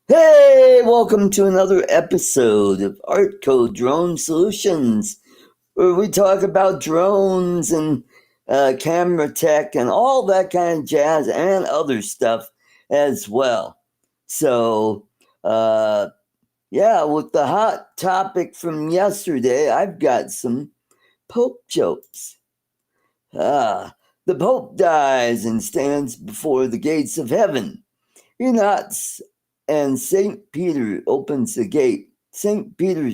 Hey, welcome to another episode of ArtCo Drone Solutions, where we talk about drones and camera tech and all that kind of jazz and other stuff as well. So, with the hot topic from yesterday, I've got some Pope jokes. The Pope dies and stands before the gates of heaven. He knocks, and St. Peter opens the gate. St. Peter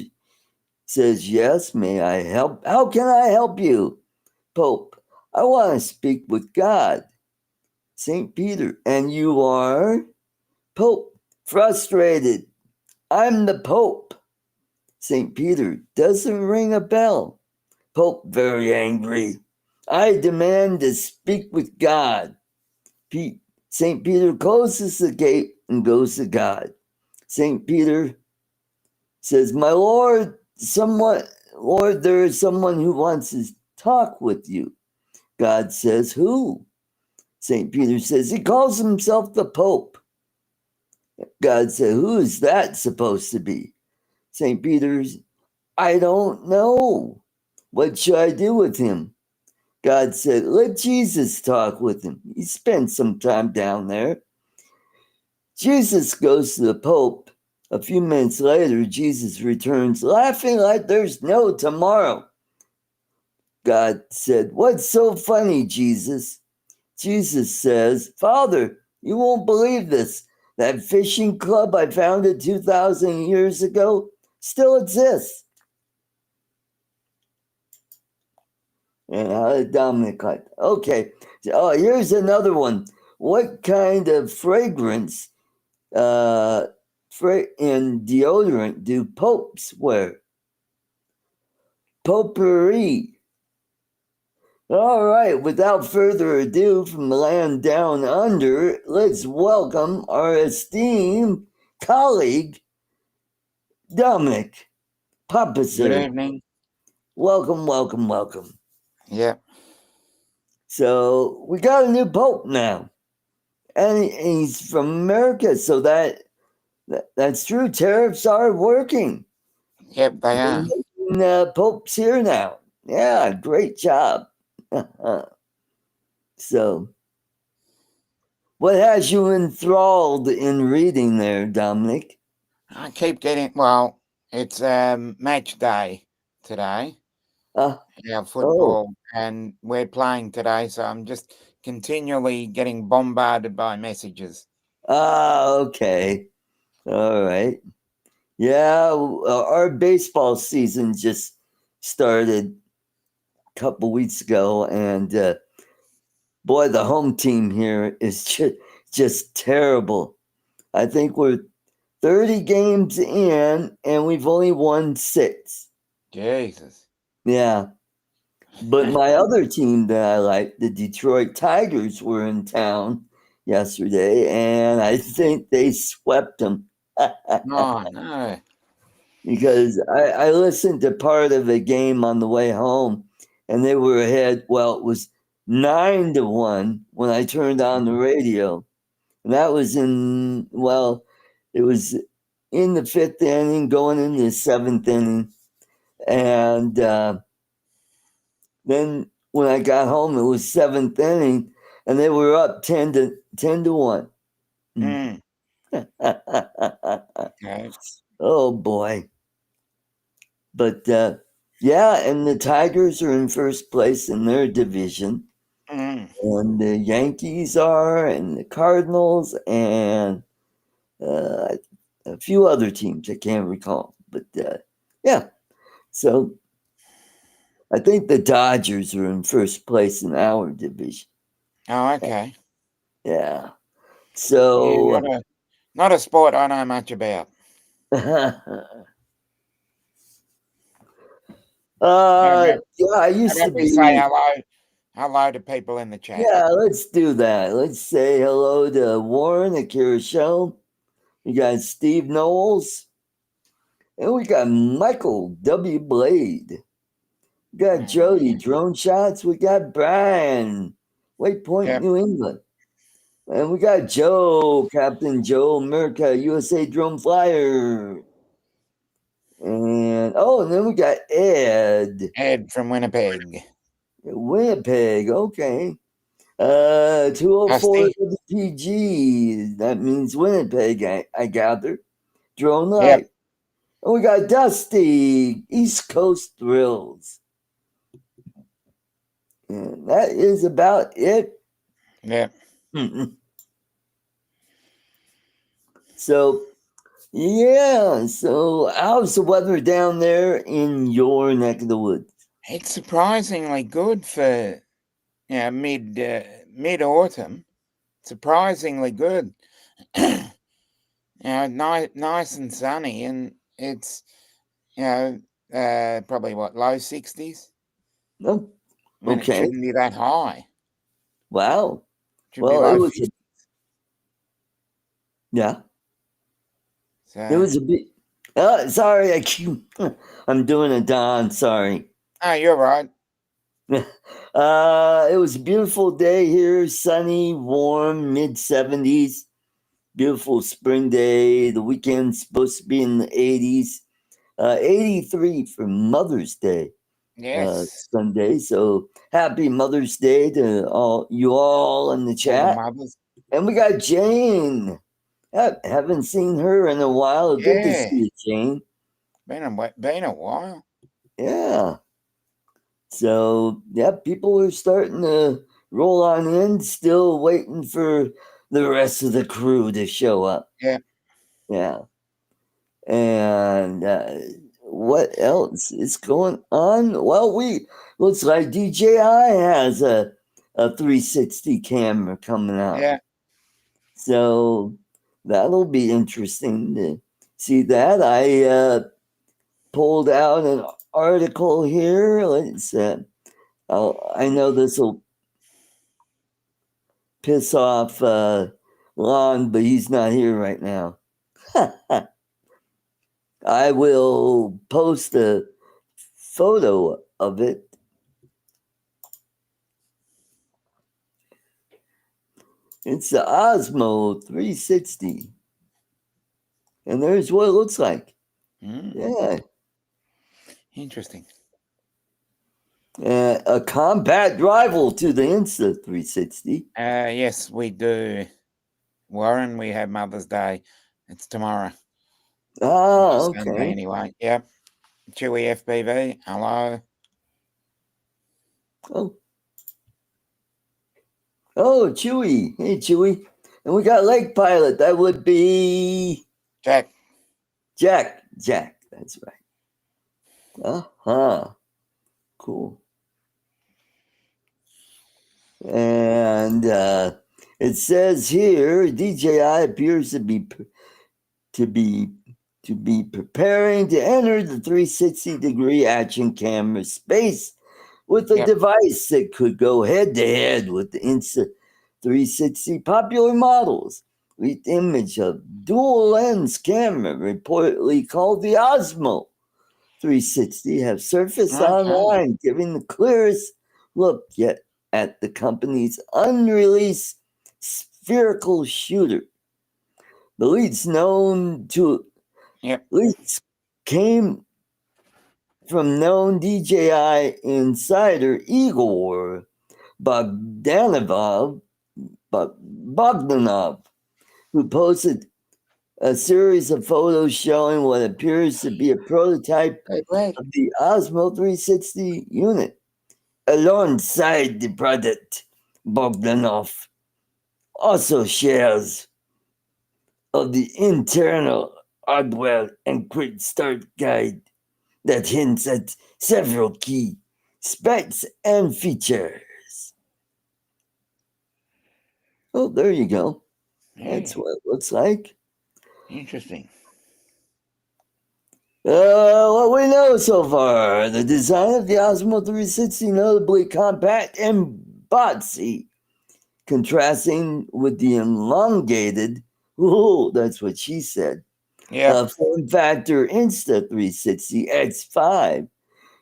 says, "Yes, may I help? How can I help you?" Pope, "I want to speak with God." St. Peter, "And you are?" Pope, "Frustrated. I'm the Pope." St. Peter, "Doesn't ring a bell." Pope, very angry, "I demand to speak with God." St. Peter closes the gate and goes to God. St. Peter says, "My Lord, there is someone who wants to talk with you." God says, "Who?" St. Peter says, "He calls himself the Pope." God said, "Who is that supposed to be?" St. Peter's, "I don't know. What should I do with him?" God said, "Let Jesus talk with him. He spent some time down there." Jesus goes to the Pope. A few minutes later, Jesus returns, laughing like there's no tomorrow. God said, "What's so funny, Jesus?" Jesus says, "Father, you won't believe this. That fishing club I founded 2,000 years ago still exists." And how did Dominic like? Okay. Oh, here's another one. What kind of fragrance and deodorant do popes wear? Potpourri. All right, without further ado, from the land down under, let's welcome our esteemed colleague, Dominic Papaser. Good evening. Welcome, welcome, welcome. Yeah. So we got a new pope now, and he's from America, so that's true. Tariffs are working. Yep, they are. Pope's here now. Yeah, great job. So, what has you enthralled in reading there, Dominic? I keep getting, it's match day today, our football, and we're playing today, so I'm just continually getting bombarded by messages. Okay. All right. Yeah, our baseball season just started a couple weeks ago, and boy, the home team here is just terrible. I think we're 30 games in, and we've only won 6. Jesus. Yeah. But my other team that I like, the Detroit Tigers, were in town yesterday, and I think they swept them. Oh, no. Because I listened to part of the game on the way home, and they were ahead. Well, it was 9-1 when I turned on the radio. And that was it was in the 5th inning, going into the 7th inning. And then when I got home, it was 7th inning, and they were up 10-1. Mm. Okay. Oh boy! But yeah, and the Tigers are in first place in their division, Mm. and the Yankees are, and the Cardinals, and uh, a few other teams I can't recall. But yeah, so I think the Dodgers are in first place in our division. Oh, okay. Yeah. Yeah, So not a sport I know much about. How about yeah, I how used about to we say be. hello to people in the chat? Yeah, let's do that. Let's say hello to Warren Akira Show. We got Steve Knowles. And we got Michael W. Blade. We got Jody Drone Shots. We got Brian, Waypoint, Yep. New England. And we got Joe, Captain Joe America, USA Drone Flyer. And then we got Ed. Ed from Winnipeg. Winnipeg, okay. 204 Dusty. WPG. That means Winnipeg, I gather. Drone Yep. Life. And we got Dusty, East Coast Thrills. And that is about it. Yep. So, yeah. So, how's the weather down there in your neck of the woods? It's surprisingly good for mid autumn. Surprisingly good. Nice and sunny, and it's probably what, low 60s Oh, when it okay. shouldn't be that high. Wow. Should be Well, low 50s. yeah. It So, was a bit. Sorry, I'm doing a Don. Sorry. oh, you're right. It was a beautiful day here, sunny, warm, mid 70s. Beautiful spring day. The weekend's supposed to be in the 80s. 83 for Mother's Day, Yes, Sunday. So happy Mother's Day to all you all in the all the chat. mothers. And we got Jane. Haven't seen her in a while. Good to see Yeah, you, Jane. been a while. Yeah. So, yeah, people are starting to roll on in, still waiting for the rest of the crew to show up. Yeah, Yeah. And what else is going on? Well, looks like DJI has a 360 camera coming out. yeah. So that'll be interesting to see that. I pulled out an article here. I know this will piss off Lon, but he's not here right now. I will post a photo of it. It's the Osmo 360. And there's what it looks like. Yeah. Interesting. A compact rival to the Insta 360. Yes, we do. Warren, we have Mother's Day. It's tomorrow. Ah, Sunday okay. anyway. Yep. Chewy FPV. Hello. Oh. Oh, Chewy. Hey, Chewy. And we got Lake Pilot. That would be Jack. Jack. That's right. Uh-huh. Cool. And it says here DJI appears to be preparing to enter the 360-degree action camera space with a device that could go head to head with the Insta 360 popular models. With image of dual lens camera, reportedly called the Osmo 360, have surfaced online, giving the clearest look yet at the company's unreleased spherical shooter. The leads came from known DJI insider Igor Bogdanov, Bogdanov, who posted a series of photos showing what appears to be a prototype of the Osmo 360 unit. Alongside the product, Bogdanov also shares of the internal hardware and quick start guide that hints at several key specs and features. Oh, there you go. That's what it looks like. Interesting. What we know so far, the design of the Osmo 360 notably compact and boxy, contrasting with the elongated, that's what she said, form factor Insta360 X5,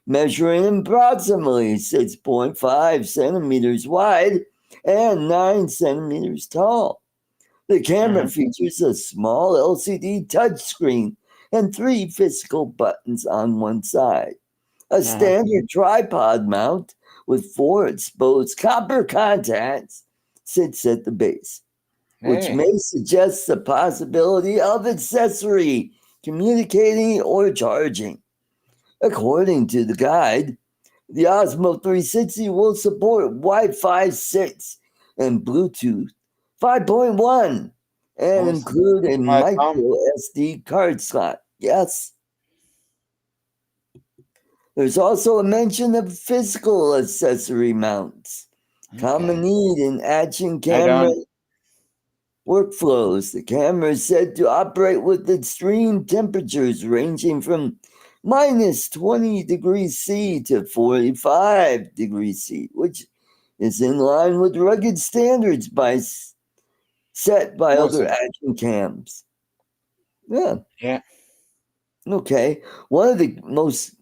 measuring approximately 6.5 centimeters wide and 9 centimeters tall. The camera features a small LCD touchscreen and 3 physical buttons on one side. A standard tripod mount with 4 exposed copper contacts sits at the base, which may suggest the possibility of accessory communicating or charging. According to the guide, the Osmo 360 will support Wi-Fi 6 and Bluetooth 5.1 and include a micro SD card slot. Yes. There's also a mention of physical accessory mounts, common need in action camera workflows. The camera is said to operate with extreme temperatures ranging from minus 20 degrees C to 45 degrees C, which is in line with rugged standards set by other action cams. Yeah. Okay. One of the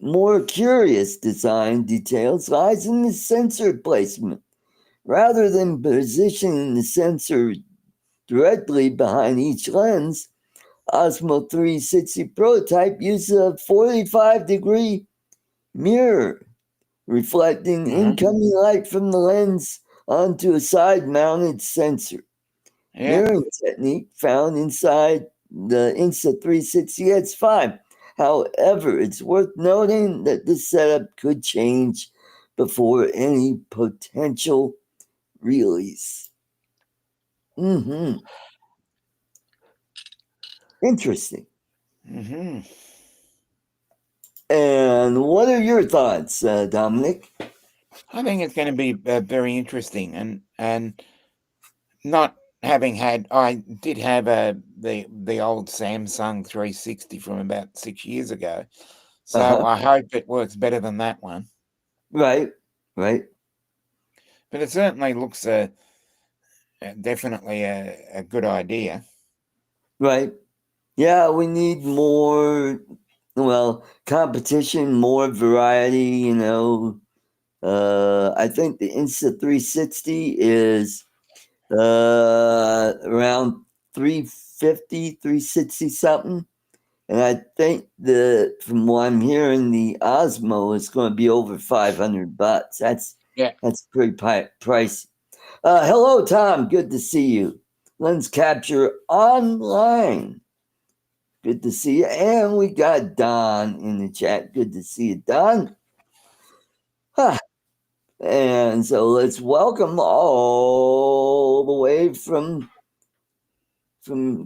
more curious design details lies in the sensor placement. Rather than positioning the sensor directly behind each lens, Osmo 360 prototype uses a 45-degree mirror, reflecting incoming light from the lens onto a side-mounted sensor. Mirroring technique found inside the Insta360 X5. However, it's worth noting that this setup could change before any potential release. Interesting. And what are your thoughts, Dominic? I think it's going to be very interesting, and not having had, I did have the old Samsung 360 from about 6 years ago, so I hope it works better than that one. Right. But it certainly looks definitely a good idea. Right. Yeah, we need more, competition, more variety, I think the Insta360 is around 350, 360 something. And I think from what I'm hearing, the Osmo is going to be over $500. That's pretty pricey. Hello, Tom. Good to see you. Lens Capture Online. Good to see you. And we got Don in the chat. Good to see you, Don. And so let's welcome all the way from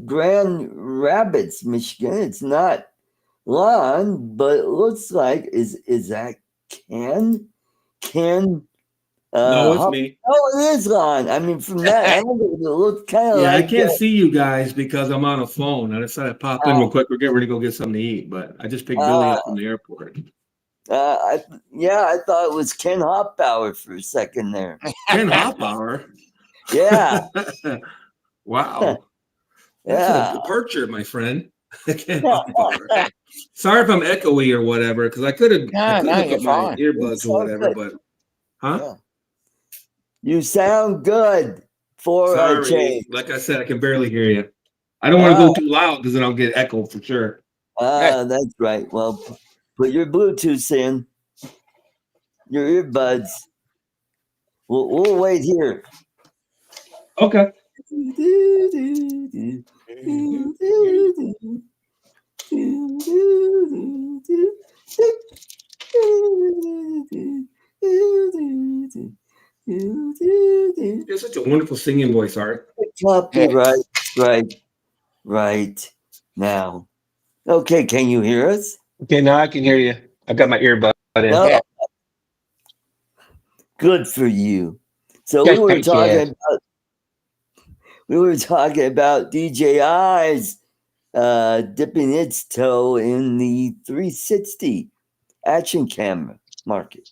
Grand Rapids, Michigan. It's not Lon, but it looks like is that Ken? Ken? No, it's me. Oh, it is Lon. I mean, from that angle, it looks kind of like. I can't see you guys because I'm on a phone. I decided to pop in real quick. We're getting ready to go get something to eat, but I just picked Billy up from the airport. I thought it was Ken Hoppower for a second there. Ken Hoppower? Yeah. Wow. That's a departure, my friend. Ken Hoppower. Sorry if I'm echoey or whatever, because I could hook up my earbuds or whatever, but Yeah. You sound good for a change. Like I said, I can barely hear you. I don't want to go too loud because then I'll get echo for sure. That's right. Well, Put your Bluetooth in. Your earbuds. We'll wait here. Okay. You're such a wonderful singing voice, Art. Copyright, right now. Okay, can you hear us? Okay, now I can hear you. I got my earbud in. No. Good for you. So we were talking about DJI's dipping its toe in the 360 action camera market.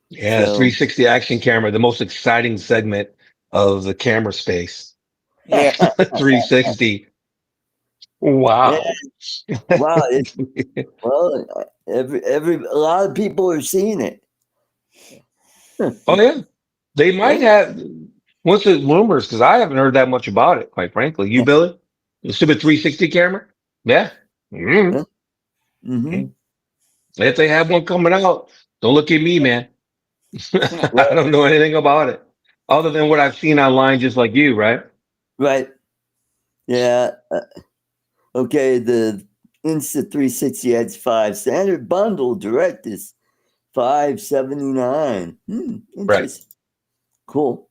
Yeah, so, 360 action camera, the most exciting segment of the camera space. Yeah. 360. Wow. Wow. Well, a lot of people are seeing it. Oh, yeah. They might have. What's the rumors? Because I haven't heard that much about it, quite frankly. You, Billy? The stupid 360 camera? Yeah. Mm-hmm. Mm-hmm. If they have one coming out, don't look at me, man. I don't know anything about it other than what I've seen online, just like you, right? Right. Yeah. Okay. The Insta360 X 5 standard bundle direct is $579. Interesting. Right. Cool.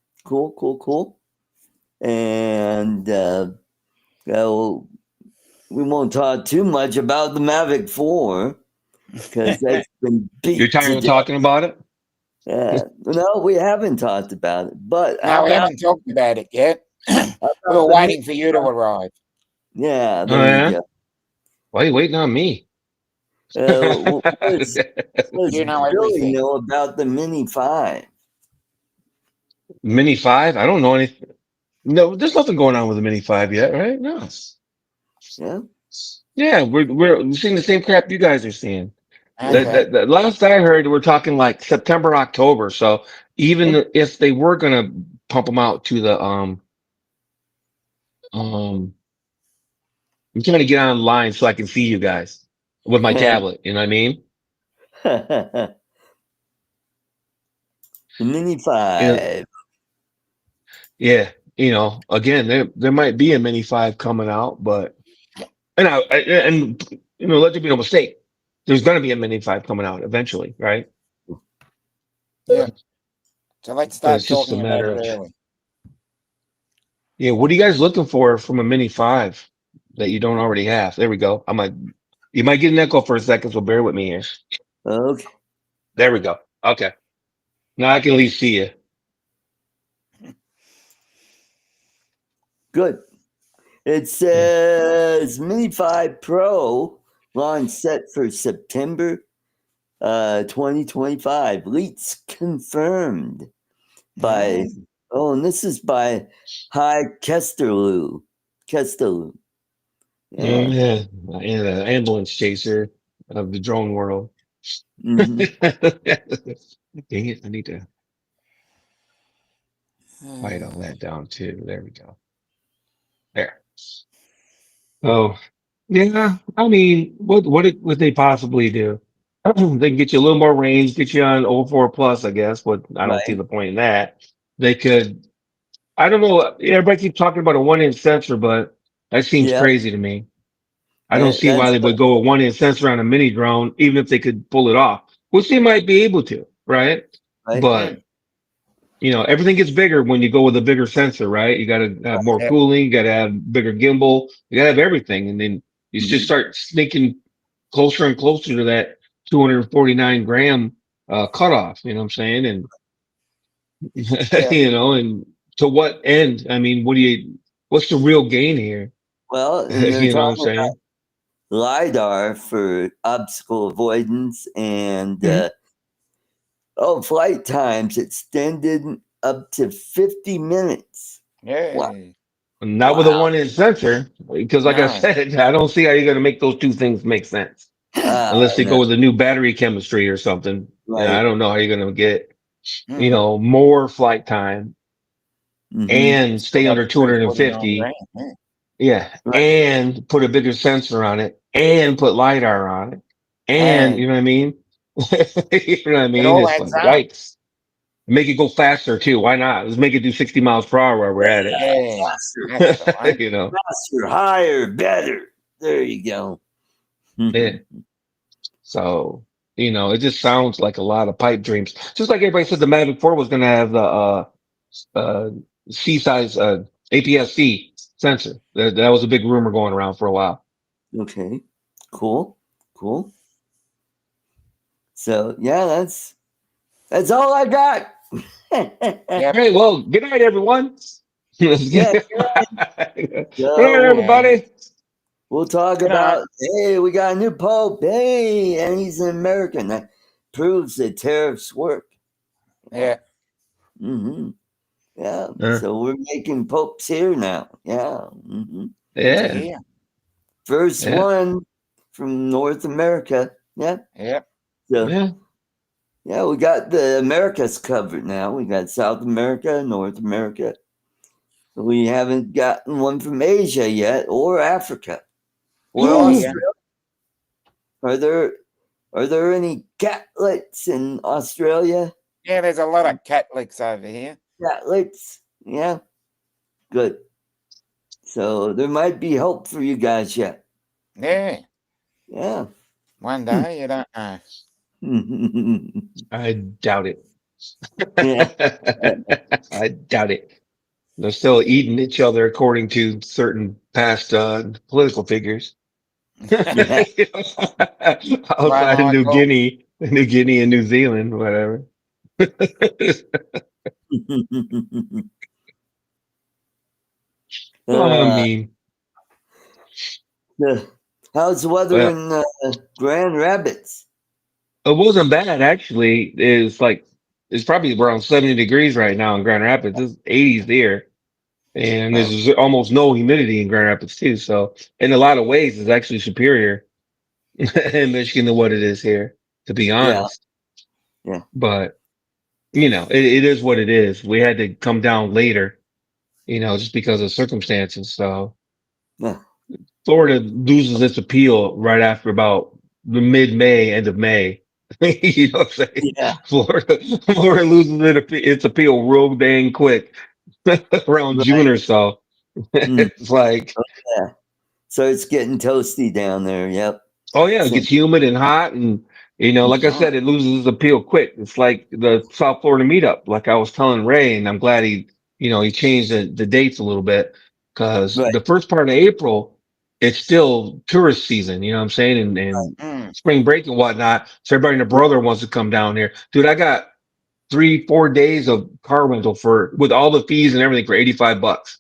And well, we won't talk too much about the Mavic 4 because that's been beat. You're tired of talking about it? No, we haven't talked about it. But no, we haven't talked about it yet. We were waiting for you to arrive. Yeah, there you go. Why are you waiting on me? You know everything. Know about the Mini 5. Mini 5? I don't know anything. No, there's nothing going on with the Mini 5 yet, right? No. Yeah. Yeah, we're seeing the same crap you guys are seeing. Okay. The last I heard, we're talking like September, October. So even if they were gonna pump them out to the I'm trying to get online so I can see you guys with my tablet. You know what I mean? The Mini 5. Yeah, you know, again, there might be a Mini 5 coming out, but and you know, let there be no mistake. There's going to be a Mini 5 coming out eventually, right? Yeah. So let's start it's just talking a matter about it of early. Yeah, what are you guys looking for from a Mini 5 that you don't already have? There we go. You might get an echo for a second, so bear with me here. Okay. There we go. Okay. Now I can at least see you. Good. It says Mini 5 Pro launch set for September 2025. Leaks confirmed by and this is by Hi Kesterlu. Yeah, the ambulance chaser of the drone world. Mm-hmm. Dang it, I need to quiet all that down too. There we go. There. Oh, yeah. I mean, what would they possibly do? They can get you a little more range, get you on 04 plus, I guess. But I don't see the point in that. They could. I don't know. Everybody keeps talking about a 1-inch sensor, but that seems crazy to me. I don't see why they would go a 1-inch sensor on a mini drone, even if they could pull it off, which they might be able to, right? But you know, everything gets bigger when you go with a bigger sensor, right? You got to have more cooling, you got to have bigger gimbal, you got to have everything, and then you just start sneaking closer and closer to that 249 gram cutoff. You know what I'm saying? And you know, and to what end? I mean, what's the real gain here? Well, and they're you know what I'm talking saying? about LiDAR for obstacle avoidance and flight times extended up to 50 minutes. Yeah. Wow. Not with a 1-inch sensor, because like I said, I don't see how you're going to make those two things make sense unless they go with a new battery chemistry or something. Right. I don't know how you're going to get, you know, more flight time and stay under 250. Yeah, and put a bigger sensor on it and put LiDAR on it And you know what I mean? You know what I It mean? all It's like, adds up. yikes. Make it go faster too. Why not? Let's make it do 60 miles per hour while we're at Yeah, Faster, that's the one. it. You know? faster, higher, better. There you go. Yeah. So, you know, it just sounds like a lot of pipe dreams. Just like everybody said the Mavic 4 was going to have the, uh, C size, APS-C sensor. That was a big rumor going around for a while. Okay, cool. So yeah, that's all I got. Yep. Hey, well, good night, everyone. Yeah, Good night, so everybody. we'll talk Good night. about. Hey, we got a new pope. Hey, and he's an American. That proves that tariffs work. Yeah. Mm-hmm. Yeah. Uh, So we're making popes here now. Yeah. Mm-hmm. Good to yeah, hear. First yeah, one from North America. Yeah. Yep. So yeah. yeah, we got the Americas covered now. We got South America, North America. We haven't gotten one from Asia yet, or Africa, or Oh yeah. Australia. Are there any catlets in Australia? Yeah, there's a lot of Catholics over here. Catlets? Yeah, good. So there might be hope for you guys yet. Yeah. Yeah. One day, you don't know. I doubt it. Yeah. I doubt it. They're still eating each other according to certain past political figures. Yeah. Right, Outside of Michael. New Guinea and New Zealand, whatever. I uh, mean, how's the weather well, in Grand Rapids? it wasn't bad actually. It's probably around 70 degrees right now in Grand Rapids. It's 80s there. And Oh, there's almost no humidity in Grand Rapids too. So in a lot of ways, it's actually superior in Michigan than what it is here, to be yeah. honest. Yeah. But you know, it is what it is. We had to come down later, you know, just because of circumstances. So Yeah. Florida loses its appeal right after about the mid-May, end of May. You know what I'm saying? Yeah. Florida loses its appeal real dang quick around June Right. or so. Mm. It's like, Yeah. So it's getting toasty down there. Yep. oh yeah, it Same. gets humid and hot, and you know, like I said, it loses its appeal quick. It's like the South Florida meetup, like I was telling Ray, and I'm glad he changed the dates a little bit because Right. the first part of April, it's still tourist season. You know what I'm saying, and Mm. spring break and whatnot. So everybody and their brother wants to come down here, dude. I got 3-4 days of car rental with all the fees and everything for $85.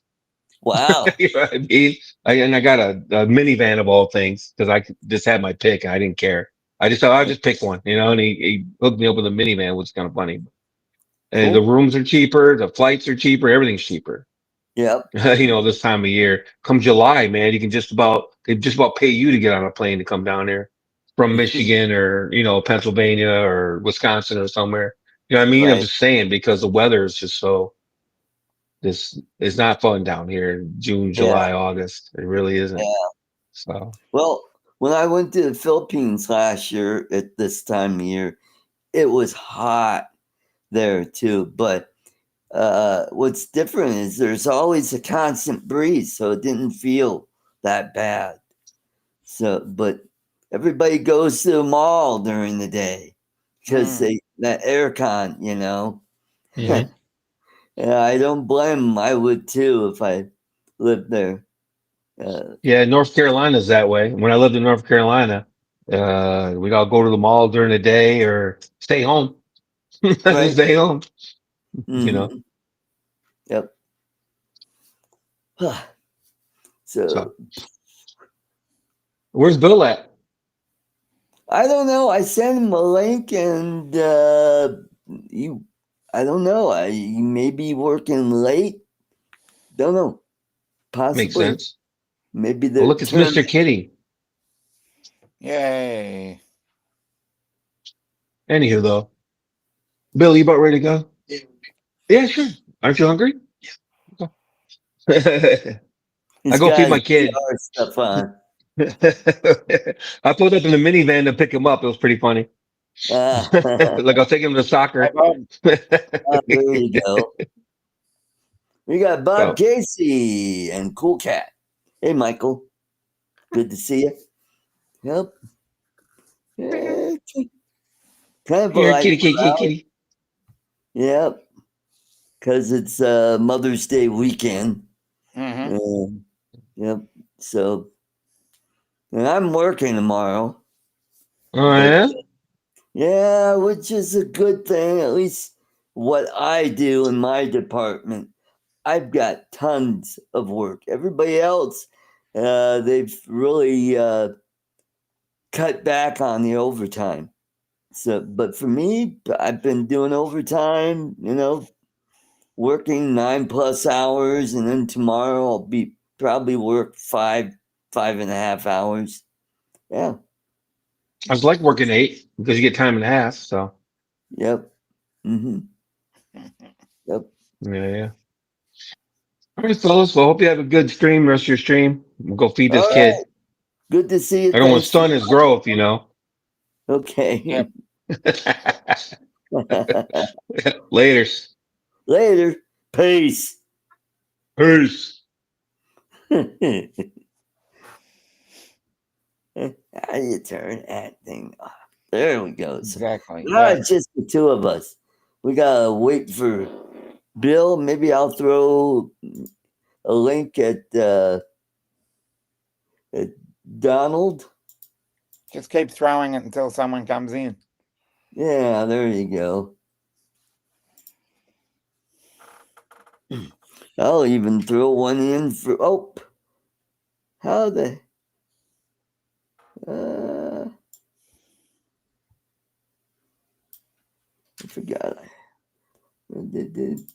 Wow. You know what I mean? I got a minivan of all things because just had my pick and I didn't care. I just thought I'll just pick one, you know, and he hooked me up with a minivan, which is kind of funny. And the Cool. rooms are cheaper, the flights are cheaper, everything's cheaper. Yep. You know, this time of year. Come July, man, they just about pay you to get on a plane to come down there from Michigan or, you know, Pennsylvania or Wisconsin or somewhere. You know what I mean? I'm Right. just saying because the weather is just so this is not fun down here in June, Yeah. July, August. It really isn't. Yeah. So Well, when I went to the Philippines last year at this time of year, it was hot there too. But what's different is there's always a constant breeze, so it didn't feel that bad. So, but everybody goes to the mall during the day because Mm. that aircon, you know. mhm. Yeah, I don't blame them. I would too if I lived there. Yeah, North Carolina's that way. When I lived in North Carolina, we'd all go to the mall during the day or stay home. Right? Stay home, you know. Hmm. Yep. So So where's Bill at? I don't know. I sent him a link, and you. I don't know. He may be working late. Don't know. Makes Possibly. sense. Maybe Well, the look, it's tournament. Mr. Kitty. Yay. Anywho, though, Bill, you about ready to go? Yeah, sure. Aren't you hungry? Okay. I He's go feed got his my kid. VR stuff on. I pulled up in the minivan to pick him up. It was pretty funny. Like I'll take him to soccer. There you go. We got Bob So, Casey and Cool Cat. Hey, Michael. Good to see you. Yep. Kind of a here, light kitty. Yep. Because it's Mother's Day weekend. Yep. So, and I'm working tomorrow. Oh, yeah? Yeah, which is a good thing. At least what I do in my department, I've got tons of work. Everybody else, they've really cut back on the overtime. So, but for me, I've been doing overtime, working 9+ hours, and then tomorrow I'll be probably work 5.5 hours. Yeah. I was like working 8 because you get time and a half. So, Yep. Mm-hmm. Yep. yeah. All right, fellas. Well, hope you have a good stream, rest of your stream. We'll go feed this All kid. right. Good to see you. I don't want to Thanks. stun his growth, Okay. Yep. Laters. Later. Peace. Peace. How do you turn that thing off? There we go. Exactly. Just the two of us. We gotta wait for Bill. Maybe I'll throw a link at Donald. Just keep throwing it until someone comes in. Yeah, there you go. I'll even throw one in for. Oh, how the. I forgot.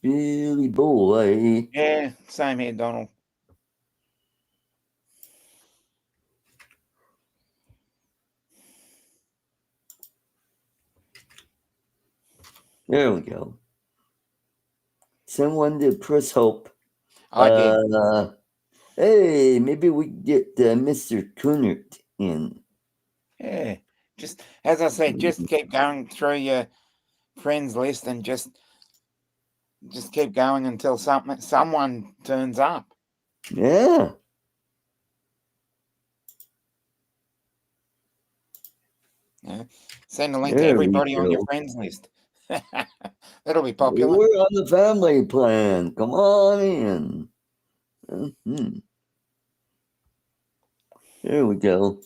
Billy boy. Yeah, same here, Donald. There we go. Someone to Chris Hope. I did. Hey, maybe we can get Mr. Coonert in. Yeah. Just as I said, just keep going through your friends list and just keep going until someone turns up. Yeah. Yeah. Send a link to everybody on your friends list. That'll be popular. We're on the family plan. Come on in. Mm-hmm. There we go.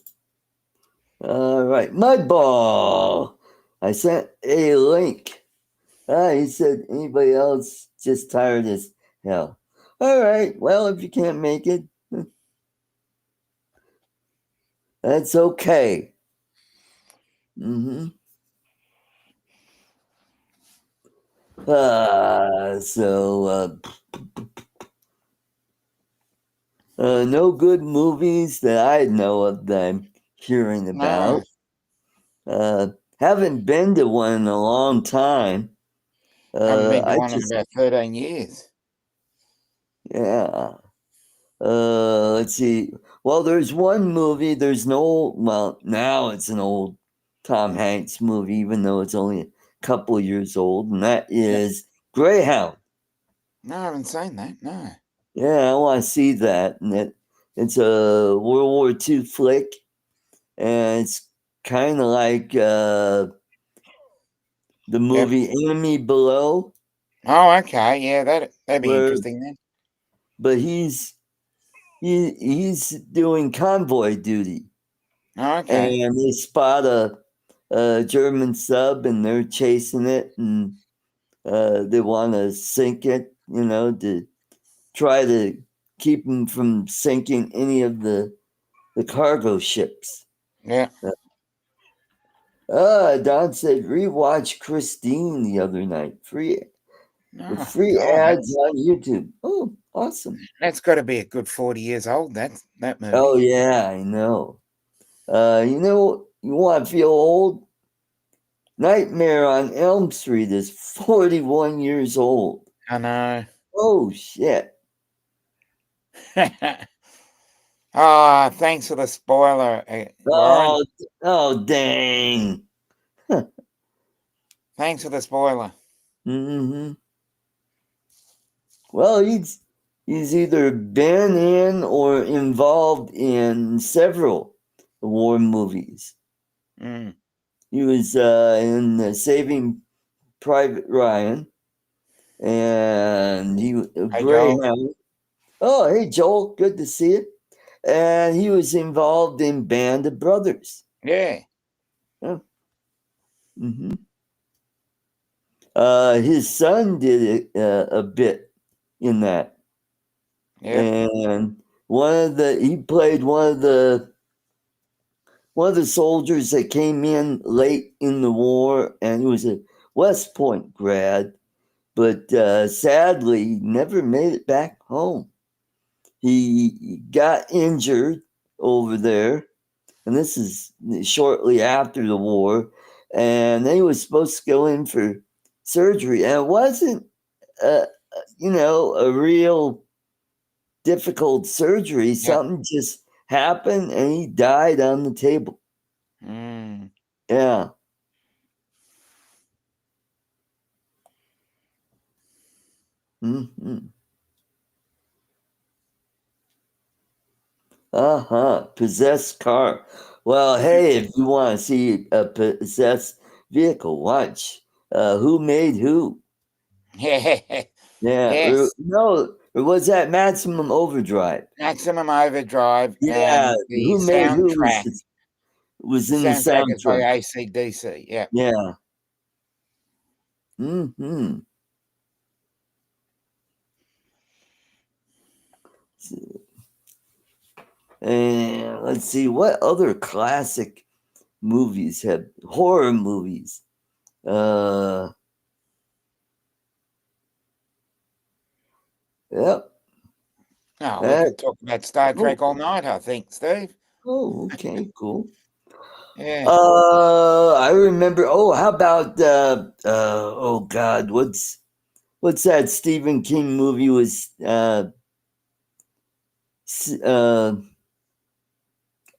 All right. Mudball. I sent a link. He said, anybody else just tired as hell? All right. Well, if you can't make it, that's okay. Mm-hmm. No good movies that I know of that I'm hearing about. Haven't been to one in a long time. Haven't been to one in about 13 years. Yeah. Let's see. Well, there's one movie. Now it's an old Tom Hanks movie, even though it's only a couple years old, and that is Greyhound. No, I haven't seen that. No. Yeah, I want to see that. And it's a World War II flick, and it's kind of like the movie Enemy Below. Oh, okay. Yeah, that'd be interesting then. But he's doing convoy duty. Oh, okay. And they spot a German sub, and they're chasing it, and they want to sink it, to try to keep them from sinking any of the cargo ships. Yeah. Don said rewatch Christine the other night. Free ads on YouTube. Oh, awesome. That's got to be a good 40 years old, that movie. Oh, yeah, I know. You want to feel old? Nightmare on Elm Street is 41 years old. I know. Oh, shit. Thanks for the spoiler, Warren. Oh, dang. Thanks for the spoiler. Mm-hmm. Well, he's either been in or involved in several war movies. Mm. He was in Saving Private Ryan, and Hey, Joel. Greyhound. Oh, hey Joel, good to see you. And he was involved in Band of Brothers. Yeah. Yeah. Mm-hmm. His son did a bit in that. Yeah. And he played one of the soldiers that came in late in the war, and he was a West Point grad, but sadly never made it back home. He got injured over there, and this is shortly after the war, and they was supposed to go in for surgery, and it wasn't, a real difficult surgery. Yep. Something just happened, and he died on the table. Mm. Yeah. Mm-hmm. Possessed car. Well, hey, if you want to see a possessed vehicle, watch Who Made Who. Yeah. Yeah. Yes. Or was that Maximum Overdrive? Maximum Overdrive Yeah. and the Who Made Who soundtrack. was in the Soundtrack is by soundtrack. AC/DC. Yeah. Yeah. Mm-hmm. And let's see, what other classic movies have horror movies? Yep. Oh, we could talk about Star Trek Oh, all night, I think, Steve. okay, cool. Yeah. I remember. Oh, how about oh God, what's that Stephen King movie was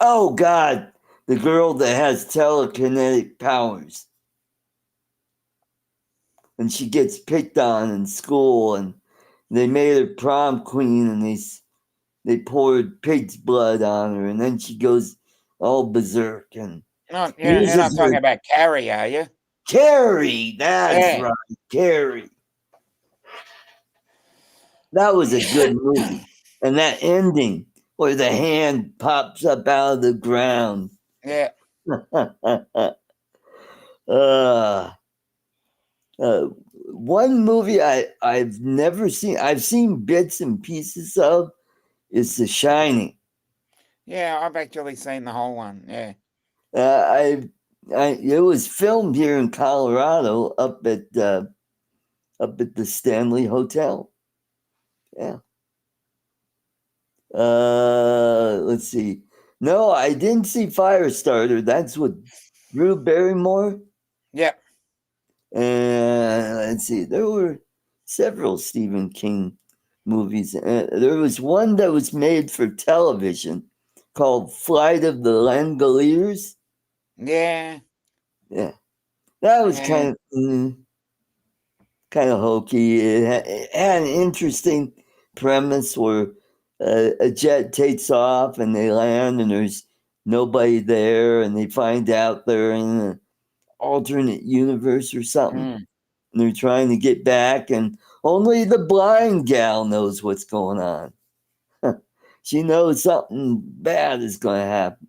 oh God, the girl that has telekinetic powers, and she gets picked on in school, and they made her prom queen, and they poured pig's blood on her, and then she goes all berserk and You're not talking about Carrie, are you? Carrie, that's right, Carrie. That was a good movie. And that ending where the hand pops up out of the ground. Yeah. One movie I've never seen, I've seen bits and pieces of, is The Shining. Yeah, I've actually seen the whole one. Yeah. It was filmed here in Colorado up at the Stanley Hotel. Yeah. Let's see. No, I didn't see Firestarter. That's with Drew Barrymore. Yep. And let's see, there were several Stephen King movies. There was one that was made for television called Flight of the Langoliers. Yeah. Yeah, that was kind of hokey. It had an interesting premise where a jet takes off and they land and there's nobody there, and they find out they're in an alternate universe or something. Mm. And they're trying to get back, and only the blind gal knows what's going on. She knows something bad is going to happen.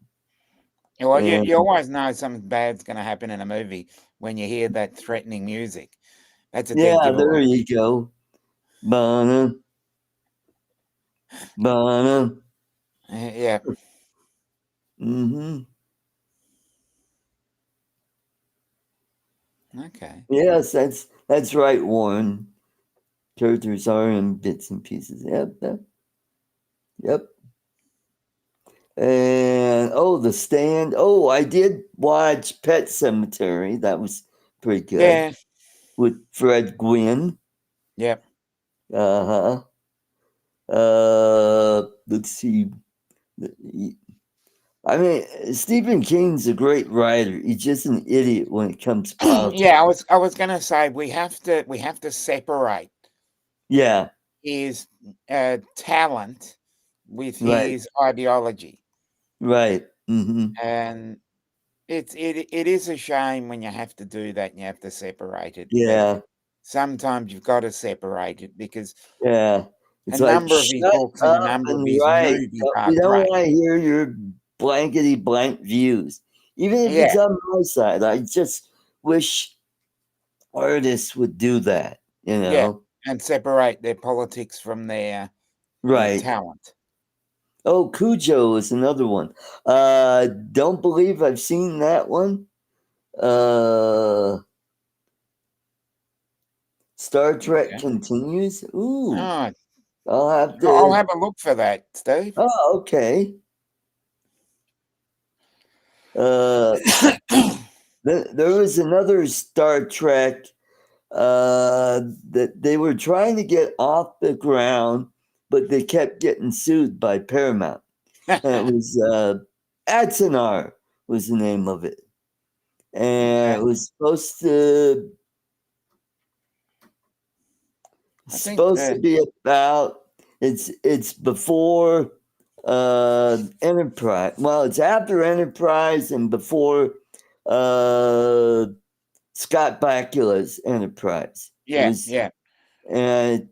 Well, you always know something bad's going to happen in a movie when you hear that threatening music. That's a dead giveaway. There you go. Bana. Yeah. Mm-hmm. Okay. Yes, that's right, Warren. Characters are in bits and pieces. Yep. And The Stand. Oh, I did watch Pet Cemetery. That was pretty good. Yeah. With Fred Gwynn. Yep. Uh-huh. Let's see. I mean, Stephen King's a great writer. He's just an idiot when it comes to politics. Yeah, I was gonna say we have to separate. Yeah. His talent with his ideology. Right. Mm-hmm. And it is a shame when you have to do that and you have to separate it. Yeah. Sometimes you've got to separate it because it's a like, number of his books and a number of his movies are we don't great. want to hear your blankety blank views, even if it's on my side. I just wish artists would do that, and separate their politics from their talent. Oh, Cujo is another one. Don't believe I've seen that one. Star Trek continues. Ooh, I'll have a look for that, Steve. Oh, okay. There was another Star Trek that they were trying to get off the ground, but they kept getting sued by Paramount. And it was Atsonar was the name of it, and it was supposed to be about it's before Enterprise. Well, it's after Enterprise and before Scott Bakula's Enterprise. And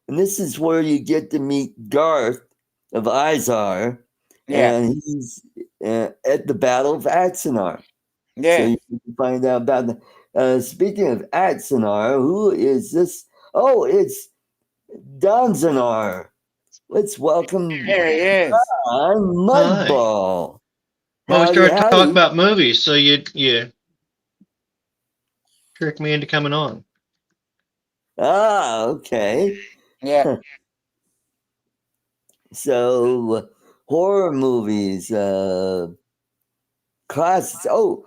this is where you get to meet Garth of Izar, and he's at the Battle of Atsonar. So you can find out about that. Speaking of Atsonar, who is this? Oh, it's Donzanar. Let's welcome. There he is. Mudball. Well, we started talking about movies, so you tricked me into coming on. Ah, okay. Yeah. So horror movies, classics. And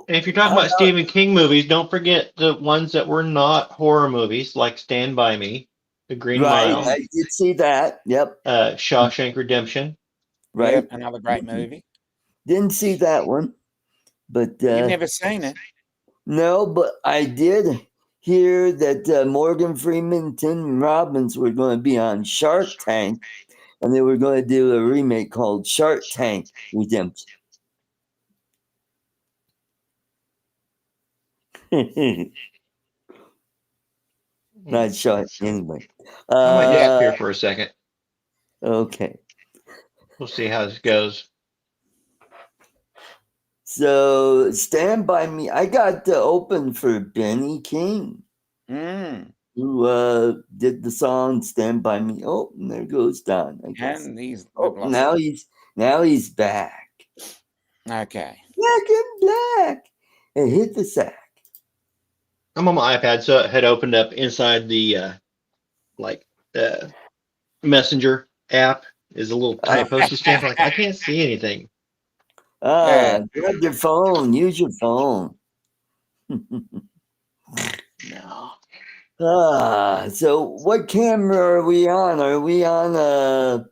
if you're talking about Stephen King movies, don't forget the ones that were not horror movies, like Stand By Me, The Green Mile. I did see that. Yep. Shawshank Redemption. Right. Yep, another great movie. Didn't see that one, but you've never seen it. No, but I did hear that Morgan Freeman and Tim Robbins were going to be on Shark Tank, and they were going to do a remake called Shark Tank Redemption. Not shark anyway. I might disappear for a second. Okay. We'll see how this goes. So Stand By Me. I got to open for Benny King, who did the song Stand By Me. Oh, and there goes Don, I guess. And now he's back. Okay. Back in black. And hit the sack. I'm on my iPad, so it had opened up inside the Messenger app is a little tiny postage stamp. Like, I can't see anything. Grab your phone. Use your phone. No. So what camera are we on? Are we on like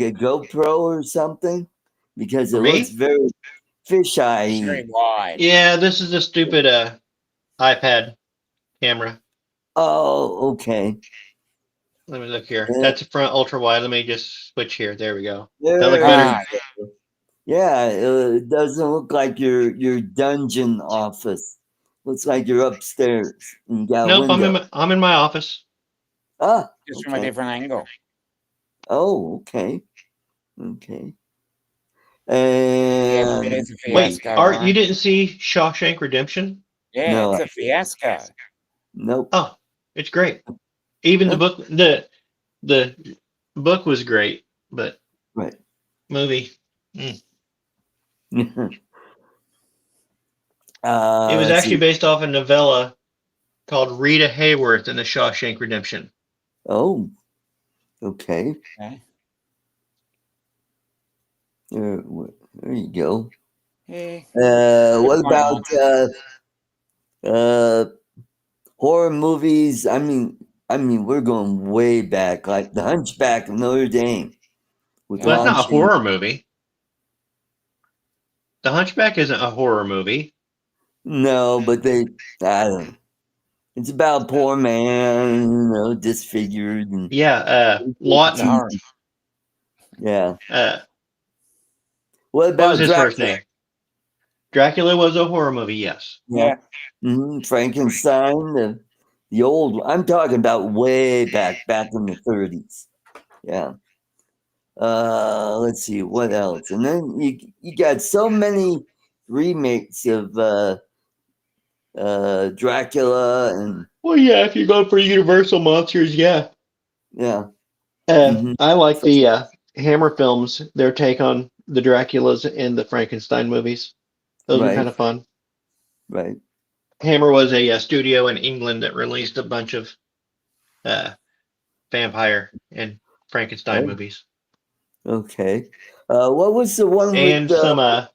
a GoPro or something? Because it looks very fisheye. Very wide. Yeah, this is a stupid iPad camera. Oh, okay. Let me look here. That's a front ultra wide. Let me just switch here. There we go. That looks better. Yeah, it doesn't look like your dungeon office. Looks like you're upstairs. And you got nope, a window. I'm in my office. Just from a different angle. Oh, okay. Okay. And it is a fiasco. Wait, Art, you didn't see Shawshank Redemption? Yeah, no, it's a fiasco. Nope. Oh, it's great. Even the book, the book was great, but movie. It was actually based off a novella called Rita Hayworth and the Shawshank Redemption. Oh, okay. There you go. What about horror movies? I mean, we're going way back, like The Hunchback of Notre Dame. With Well, that's not a horror movie. The Hunchback isn't a horror movie. No, but I don't know. It's about a poor man, disfigured. And Lawton. Yeah. What was his first name? Dracula was a horror movie, yes. Yeah. Mm-hmm. Frankenstein, the old. I'm talking about way back in the 30s. Yeah. Let's see what else, and then you got so many remakes of Dracula and. Well, yeah, if you go for Universal monsters, yeah. Yeah. I like the Hammer films, their take on the Draculas and the Frankenstein movies. Those are kind of fun. Right. Hammer was a studio in England that released a bunch of vampire and Frankenstein movies. Okay. What was the one and with some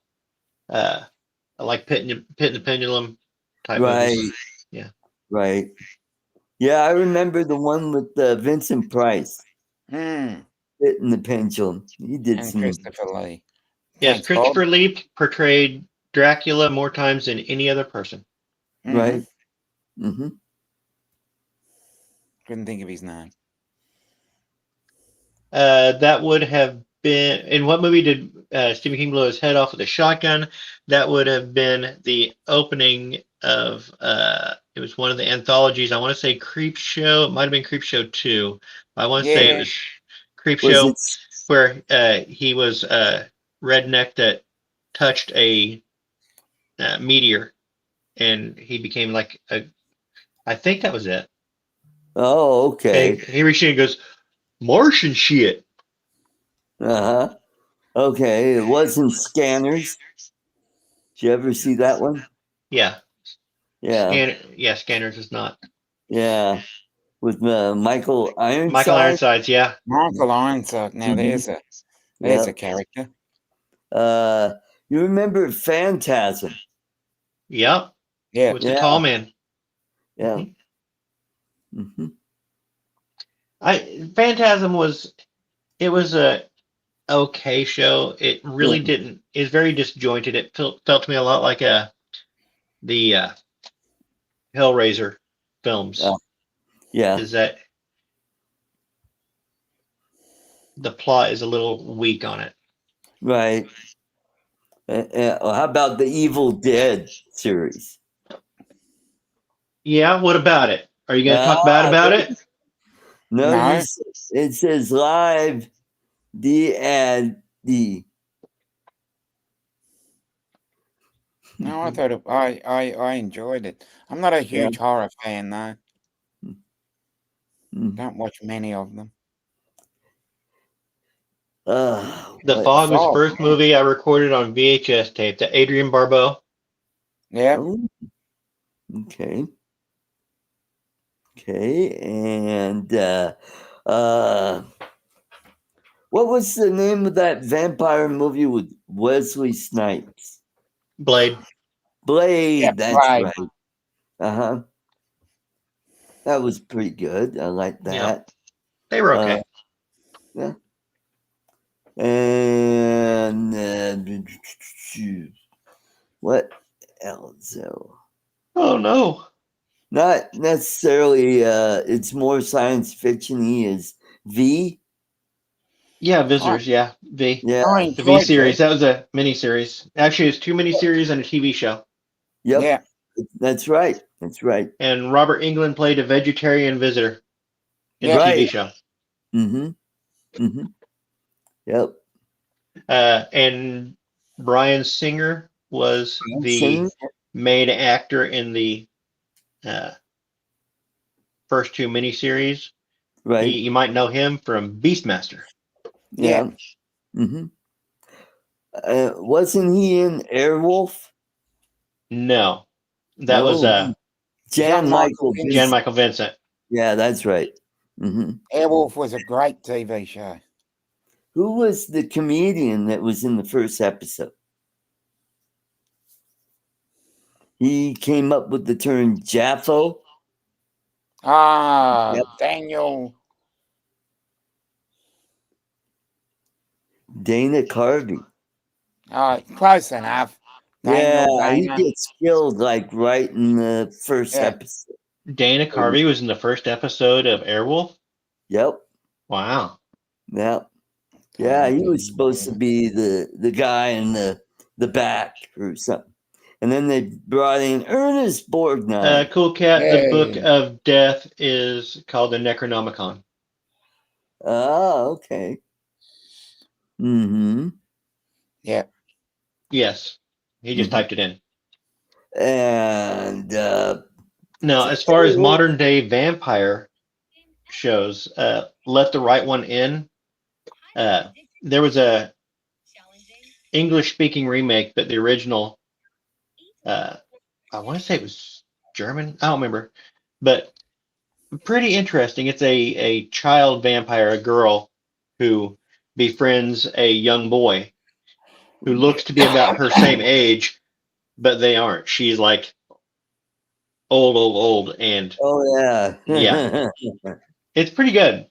like Pit and the Pendulum type movies? Yeah. Right. Yeah, I remember the one with Vincent Price. Pit and the Pendulum. He did and some. Christopher Lee. Yes, thanks, Christopher Lee portrayed Dracula more times than any other person. Right. Mm-hmm. Couldn't think of his name. That would have been, in what movie did Stephen King blow his head off with a shotgun? That would have been the opening of, it was one of the anthologies. I want to say Creep Show. It might have been Creep Show 2. I want to say it was Creep Show where he was redneck that touched a meteor and he became like I think that was it. Oh, okay. And he reached in and goes, Martian shit. Uh-huh. Okay, it wasn't Scanners. Did you ever see that one? Yeah. Yeah. Scanners is not. Yeah. With Michael Ironside. Michael Ironsides, yeah. Michael Ironside. Now there's a character. You remember Phantasm? Yep. Yeah. With the tall man. Yeah. Mm-hmm. Phantasm was a okay show. It really didn't. It's very disjointed. It felt to me a lot like the Hellraiser films. Yeah. Is that the plot is a little weak on it. Right. How about the Evil Dead series? Yeah, what about it? Are you going to talk bad about it? No. It says live D&D. No, I thought I enjoyed it. I'm not a huge horror fan though. Don't watch many of them. The Fog was the first movie I recorded on VHS tape. The Adrian Barbeau. Yeah. Okay. Okay, and what was the name of that vampire movie with Wesley Snipes? Blade. That's right. Uh-huh. That was pretty good. I like that. Yeah. They were okay. Yeah. And what else? Oh no. Not necessarily. It's more science fiction-y as V. Yeah, Visitors. Yeah, V. Yeah, the V series. That was a mini-series. Actually, it's 2 mini-series and a TV show. Yep. Yeah, that's right. That's right. And Robert Englund played a vegetarian visitor in the TV show. Mm-hmm. Mm-hmm. Yep. And Bryan Singer was the main actor in the first 2 miniseries. Right. You might know him from Beastmaster. Yeah. Mm-hmm. Wasn't he in Airwolf? No. That was Jan Michael Vincent. Yeah, that's right. Mm-hmm. Airwolf was a great TV show. Who was the comedian that was in the first episode? He came up with the term Jaffo. Daniel. Dana Carvey. Oh, close enough. Yeah, he gets killed like right in the first episode. Dana Carvey was in the first episode of Airwolf? Yep. Wow. Yep. Yeah, he was supposed to be the guy in the back or something. And then they brought in Ernest Borgnine. Cool Cat, the Book of Death is called the Necronomicon. Oh, okay. Mm-hmm. Yeah. Yes. He just typed it in. And now, as far as modern day vampire shows, Let the Right One In, there was a English speaking remake, but the original, I want to say it was German. I don't remember, but pretty interesting. It's a child vampire, a girl who befriends a young boy who looks to be about her same age, but they aren't. She's like old, and yeah, it's pretty good.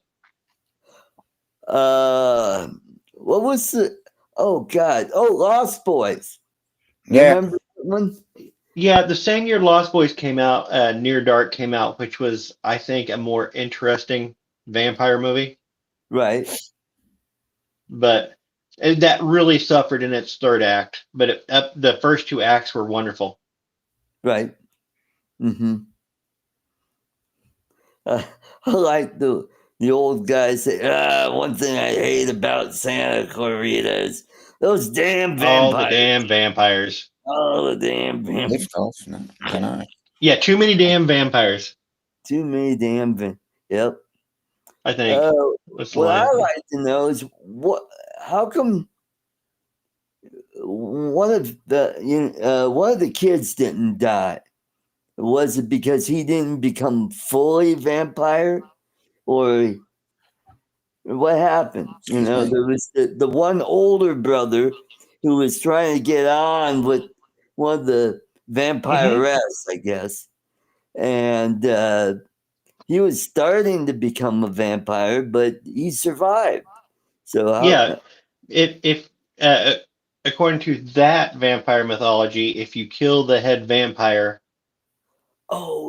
What was the? Oh God! Oh, Lost Boys. Yeah. Remember that one? Yeah, the same year Lost Boys came out, Near Dark came out, which was, I think, a more interesting vampire movie. Right. But that really suffered in its third act. But the first two acts were wonderful. Right. Mm-hmm. I like the old guy say, one thing I hate about Santa Clarita is those damn vampires. All the damn vampires. All the damn vampires. Lift off? No, I don't know. Yeah, too many damn vampires. Too many damn Yep. I think. What I like to know is how come one of the kids didn't die? Was it because he didn't become fully vampire, or what happened? There was the one older brother who was trying to get on with one of the vampirettes, I guess, and he was starting to become a vampire, but he survived. So if according to that vampire mythology, if you kill the head vampire,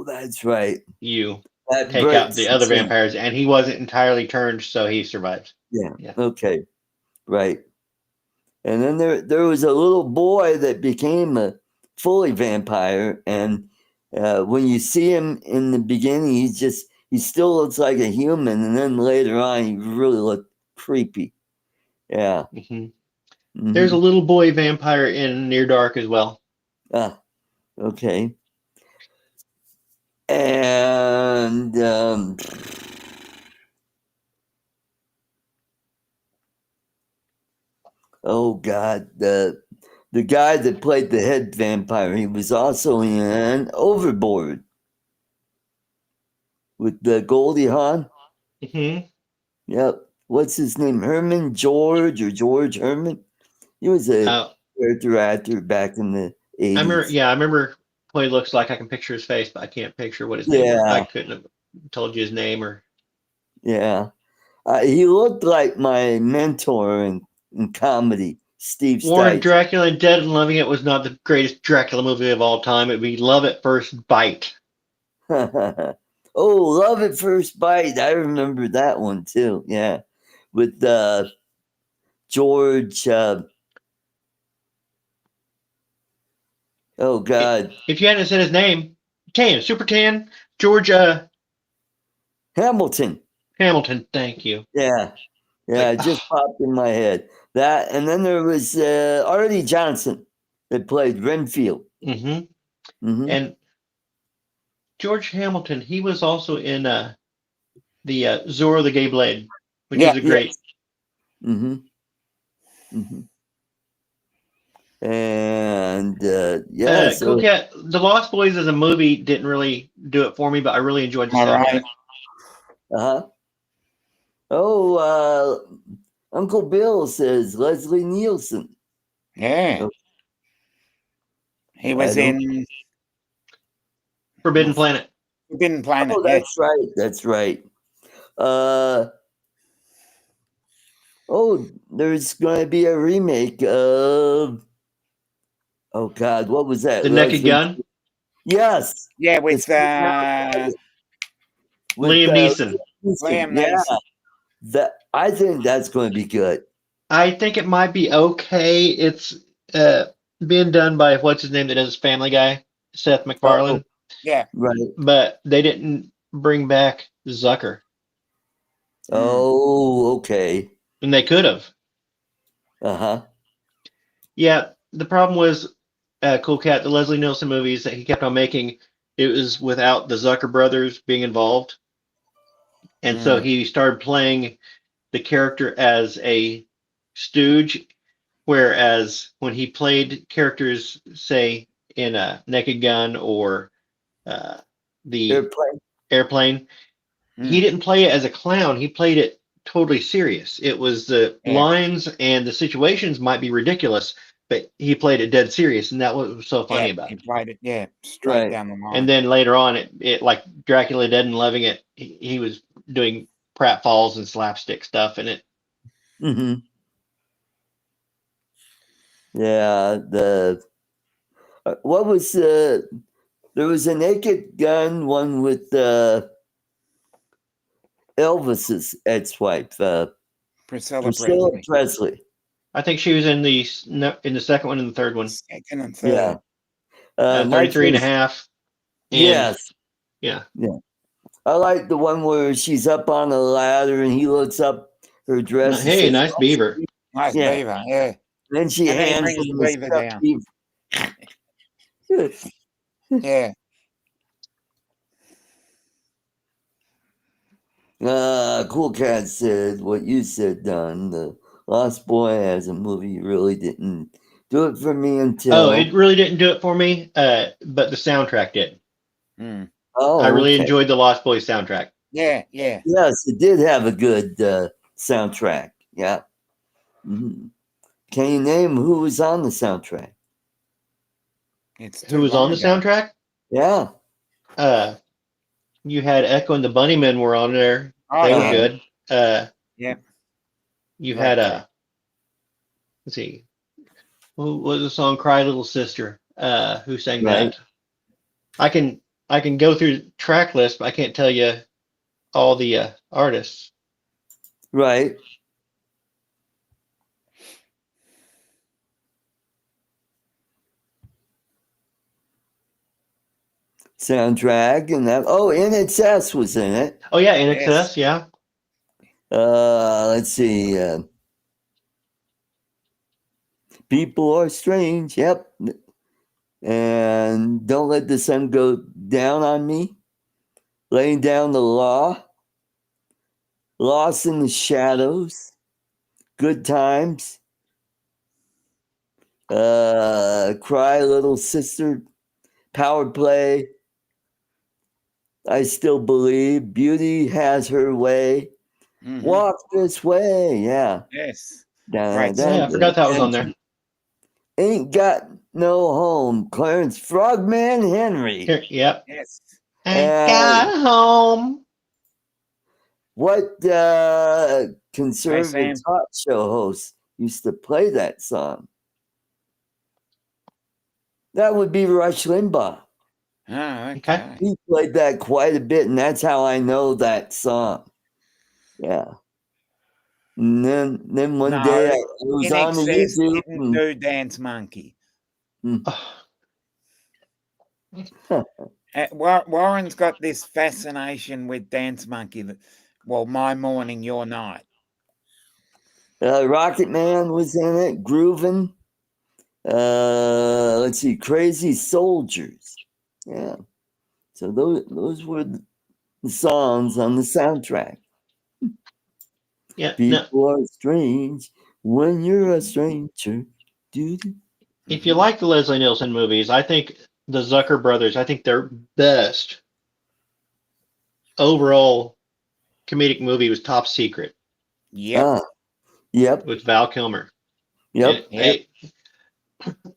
that's right, you take out the other vampires, and he wasn't entirely turned, so he survived. Yeah. Okay. Right. And then there was a little boy that became a fully vampire, and when you see him in the beginning, he still looks like a human, and then later on, he really looked creepy. Yeah. Mm-hmm. Mm-hmm. There's a little boy vampire in Near Dark as well. Okay. And oh God, the guy that played the head vampire, he was also in Overboard with the Goldie Hawn. Mm-hmm. Yep. What's his name? George Herman? He was a character actor back in the 80s. I remember what he looks like. I can picture his face, but I can't picture what his name is. I couldn't have told you his name or. Yeah. He looked like my mentor in comedy, Steve Warren Stites. Dracula and Dead and Loving It was not the greatest Dracula movie of all time. It'd be Love at First Bite. Oh, Love at First Bite. I remember that one too. Yeah. With George. Oh, God. If you hadn't said his name, Super Tan, George Hamilton. Hamilton, thank you. Yeah. Yeah, it just popped in my head. That, and then there was Artie Johnson that played Renfield. Mm-hmm. Mm-hmm. And George Hamilton, he was also in the Zorro the Gay Blade, which is a great. Yes. Mm-hmm. Mm-hmm. And Cool Cat, The Lost Boys as a movie didn't really do it for me, but I really enjoyed the soundtrack. Uh-huh. Oh, Uncle Bill says Leslie Nielsen. Yeah. He was in Forbidden Planet. Forbidden Planet. Oh, that's right. That's right. Oh, there's going to be a remake of. Oh God, what was that? The Naked Gun. Yes. Yeah, with Liam Liam Neeson. Liam Yeah, Neeson. I think that's going to be good. I think it might be okay. It's being done by what's his name that does Family Guy, Seth MacFarlane. Yeah. Right. But they didn't bring back Zucker. Oh, okay. And they could have. Uh-huh. Yeah, the problem was Cool Cat, the Leslie Nielsen movies that he kept on making, it was without the Zucker brothers being involved. And so he started playing the character as a stooge, whereas when he played characters, say, in a Naked Gun or the Airplane, he didn't play it as a clown. He played it totally serious. It was the lines and the situations might be ridiculous, but he played it dead serious, and that was so funny about it. He played it, straight down the line. And then later on, it like Dracula Dead and Loving It, he was doing pratfalls and slapstick stuff in it. Mm-hmm. Yeah, what was there was a Naked Gun one with Elvis's ex-wife, Priscilla Presley. I think she was in the second one and the third one. Second and third. Yeah. 33 and a half. Yes. Yeah. I like the one where she's up on a ladder and he looks up her dress. Hey, nice beaver. Nice beaver, yeah. Then she hands him the beaver down. Yeah. Cool Cat said what you said, Don. The Lost Boy as a movie really didn't do it for me until. Oh, it really didn't do it for me, but the soundtrack did. Oh, I really enjoyed the Lost Boys soundtrack. Yeah. Yes, it did have a good soundtrack. Yeah. Mm-hmm. Can you name who was on the soundtrack? Who was on the soundtrack? Yeah. You had Echo and the Bunnymen were on there. They were good. Yeah. You had let's see, what was the song "Cry Little Sister"? Who sang that? I can go through the track list, but I can't tell you all the artists. Right. Soundtrack and that. Oh, NXS was in it. Oh yeah, NXS. Yeah. Let's see. People Are Strange. Yep. And Don't Let the Sun Go Down on Me. Laying Down the Law. Lost in the Shadows. Good Times. Cry Little Sister. Power Play. I Still Believe. Beauty Has Her Way. Walk This Way. Yeah. Yes. I forgot that was on there. Ain't Got No Home. Clarence Frogman Henry. Yep. Yes. Ain't got home. What conservative talk show host used to play that song? That would be Rush Limbaugh. Oh, okay. He played that quite a bit, and that's how I know that song. Yeah. And then one day I was on the YouTube. Didn't do Dance Monkey. Warren's got this fascination with Dance Monkey. My morning, your night. Rocket Man was in it. Groovin'. Let's see. Crazy Soldiers. Yeah. So those were the songs on the soundtrack. Yeah. People are strange when you're a stranger. If you like the Leslie Nielsen movies, I think the Zucker brothers, I think their best overall comedic movie was Top Secret. Yep. Yep. With Val Kilmer. Yep.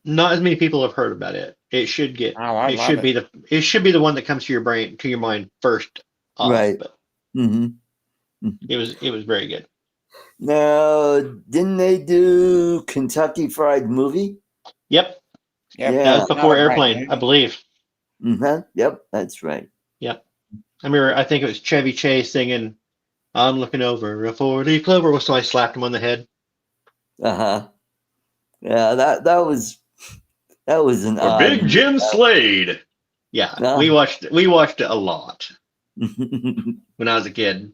Not as many people have heard about it. It should get. It should be the one that comes to your mind first. Right. But Mm-hmm. It was very good. Now, didn't they do Kentucky Fried Movie? Yep. Yep. Yeah. That was before Airplane, I believe. Yep, that's right. Yep. I remember, I think it was Chevy Chase singing, I'm looking over a 4-leaf clover, so I slapped him on the head. Yeah, that was an Or Big Jim Slade. Yeah, we watched it a lot when I was a kid.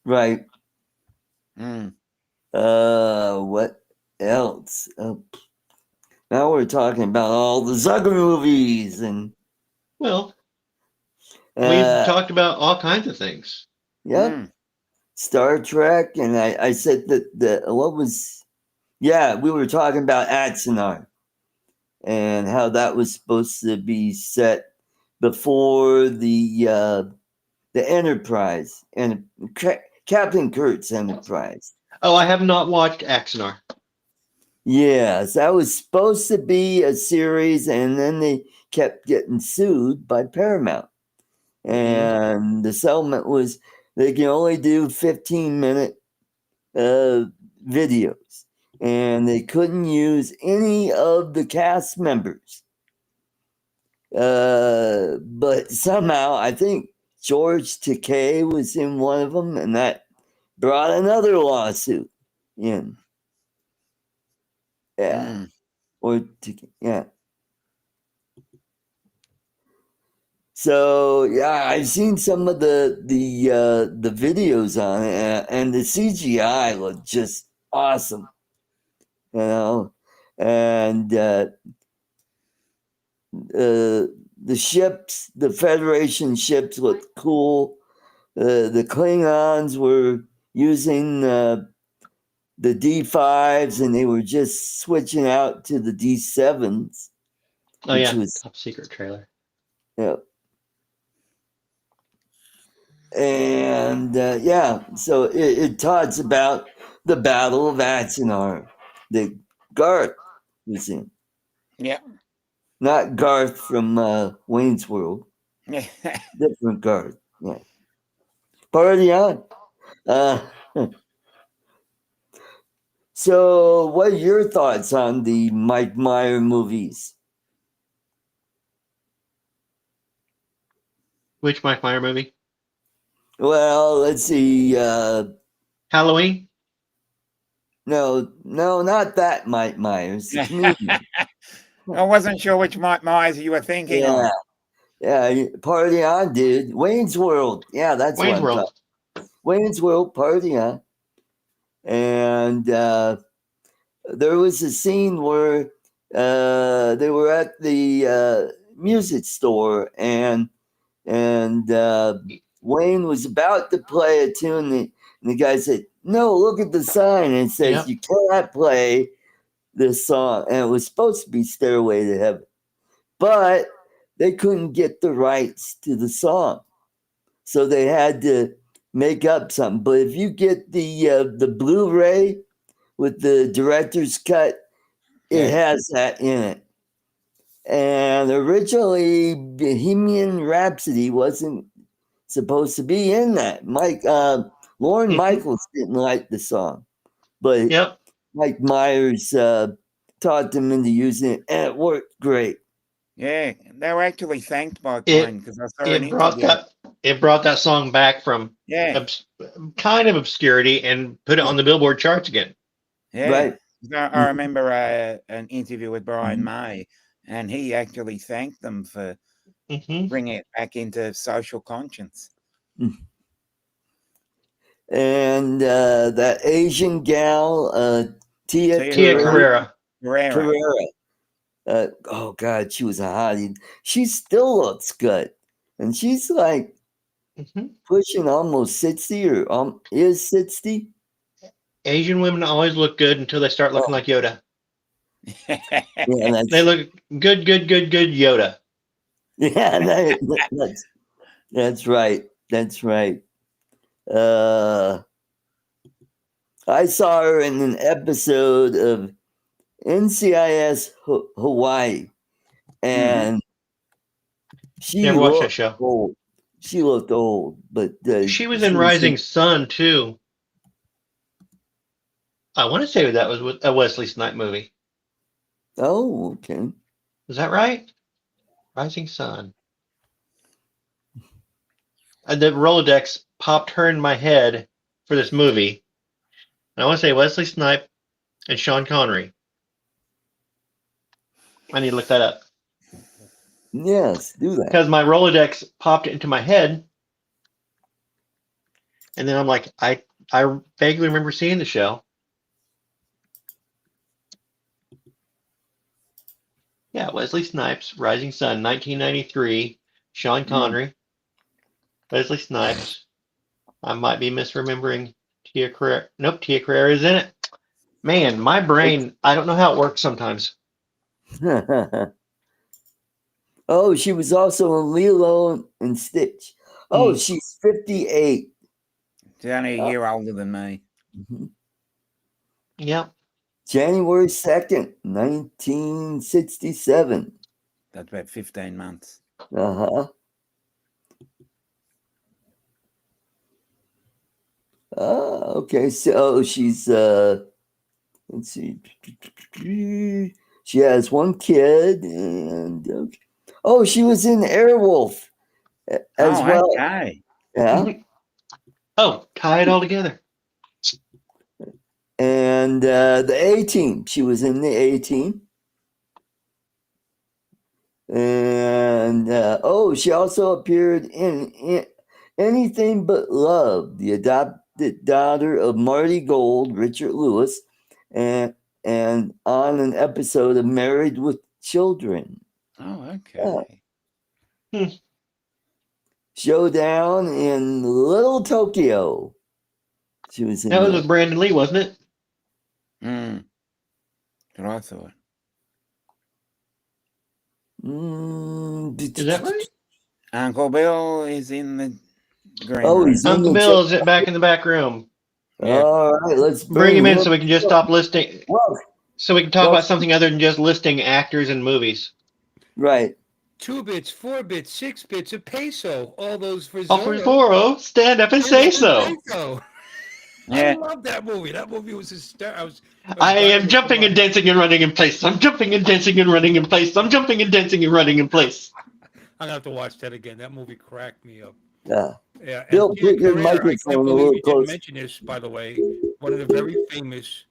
Right. Mm. What else? Now we're talking about all the Zucker movies and well, we've talked about all kinds of things. Yep. Star Trek, and I said that we were talking about Axanar and how that was supposed to be set before the Enterprise and Captain Kurt's Enterprise. Oh, I have not watched Axanar. Yes, that was supposed to be a series, and then they kept getting sued by Paramount. And the settlement was they can only do 15-minute videos, and they couldn't use any of the cast members. But somehow, I think George Takei was in one of them, and that brought another lawsuit in. Yeah. Yeah. So yeah, I've seen some of the videos on it, and the CGI looked just awesome, and the ships, the Federation ships looked cool. The Klingons were using the D5s, and they were just switching out to the D7s. Oh yeah, was top secret trailer. Yeah. And so it talks about the Battle of Axanar that Garth was in. Yeah. Not Garth from Wayne's World. Different Garth. Yeah. Party on. So, what are your thoughts on the Mike Myers movies? Which Mike Myers movie? Well, let's see. Halloween? No, not that Mike Myers. I wasn't sure which Mike Myers you were thinking of. Yeah, Party On, dude. Wayne's World. Yeah, that's Wayne's what I'm World. talking. Wayne's World, Party On. And there was a scene where they were at the music store, and Wayne was about to play a tune, and the guy said, "No, look at the sign." And it says, "You cannot play this song." And it was supposed to be Stairway to Heaven, but they couldn't get the rights to the song, so they had to make up something. But if you get the Blu-ray with the director's cut, it has that in it. And originally, Bohemian Rhapsody wasn't supposed to be in that. Lorne Michaels didn't like the song, but Mike Myers taught them into using it, and it worked great. Yeah, they were actually thanked by Klein because I saw an interview. It brought that song back from kind of obscurity and put it on the Billboard charts again. Yeah, right. I remember an interview with Brian May, and he actually thanked them for bringing it back into social conscience. And that Asian gal, Tia Carrera. Oh God, she was a hottie. She still looks good, and she's like pushing almost 60 or is 60. Asian women always look good until they start looking like Yoda. Yeah, they look good Yoda. Yeah, that's right. That's right. I saw her in an episode of NCIS Hawaii, and she never watched that show. Old. She looked old, but she was in Rising Sun too. I want to say that was a Wesley Snipes movie. Oh, okay. Is that right? Rising Sun. The Rolodex popped her in my head for this movie. And I want to say Wesley Snipes and Sean Connery. I need to look that up. Yes, do that. Because my Rolodex popped into my head. And then I'm like, I vaguely remember seeing the show. Yeah, Wesley Snipes, Rising Sun, 1993. Sean Connery. Wesley Snipes. I might be misremembering Tia Carrere. Nope, Tia Carrere is in it. Man, my brain, I don't know how it works sometimes. Oh, she was also in Lilo and Stitch. Oh, she's 58. She's only a year older than me. Yep. January 2nd, 1967. That's about 15 months. Uh-huh. Okay. So she's let's see. She has one kid, and she was in Airwolf as well. Okay. Yeah. Tie it all together. And the A-Team. She was in the A-Team. And she also appeared in Anything But Love, the adopted daughter of Marty Gold, Richard Lewis, and on an episode of Married with Children. Oh, okay. Showdown in Little Tokyo. She was in that was with Brandon Lee, wasn't it? That's what I thought. Is that right? Uncle Bill is in the green Oh, room. he's in Uncle Bill is back in the back room. Yeah. All right, let's Bring him in so we can just stop listing. Whoa. So we can talk about something other than just listing actors and movies. Right. 2 bits, 4 bits, 6 bits, a peso. All those for Oh, for Zorro, stand up and say so. Yeah. I love that movie. That movie was hysterical. I am jumping and dancing and running in place. I'm jumping and dancing and running in place. I'm jumping and dancing and running in place. I'm gonna have to watch that again. That movie cracked me up. Yeah. Yeah. Bill, put your microphone I can't a believe little you close. didn't mention this, by the way. One of the very famous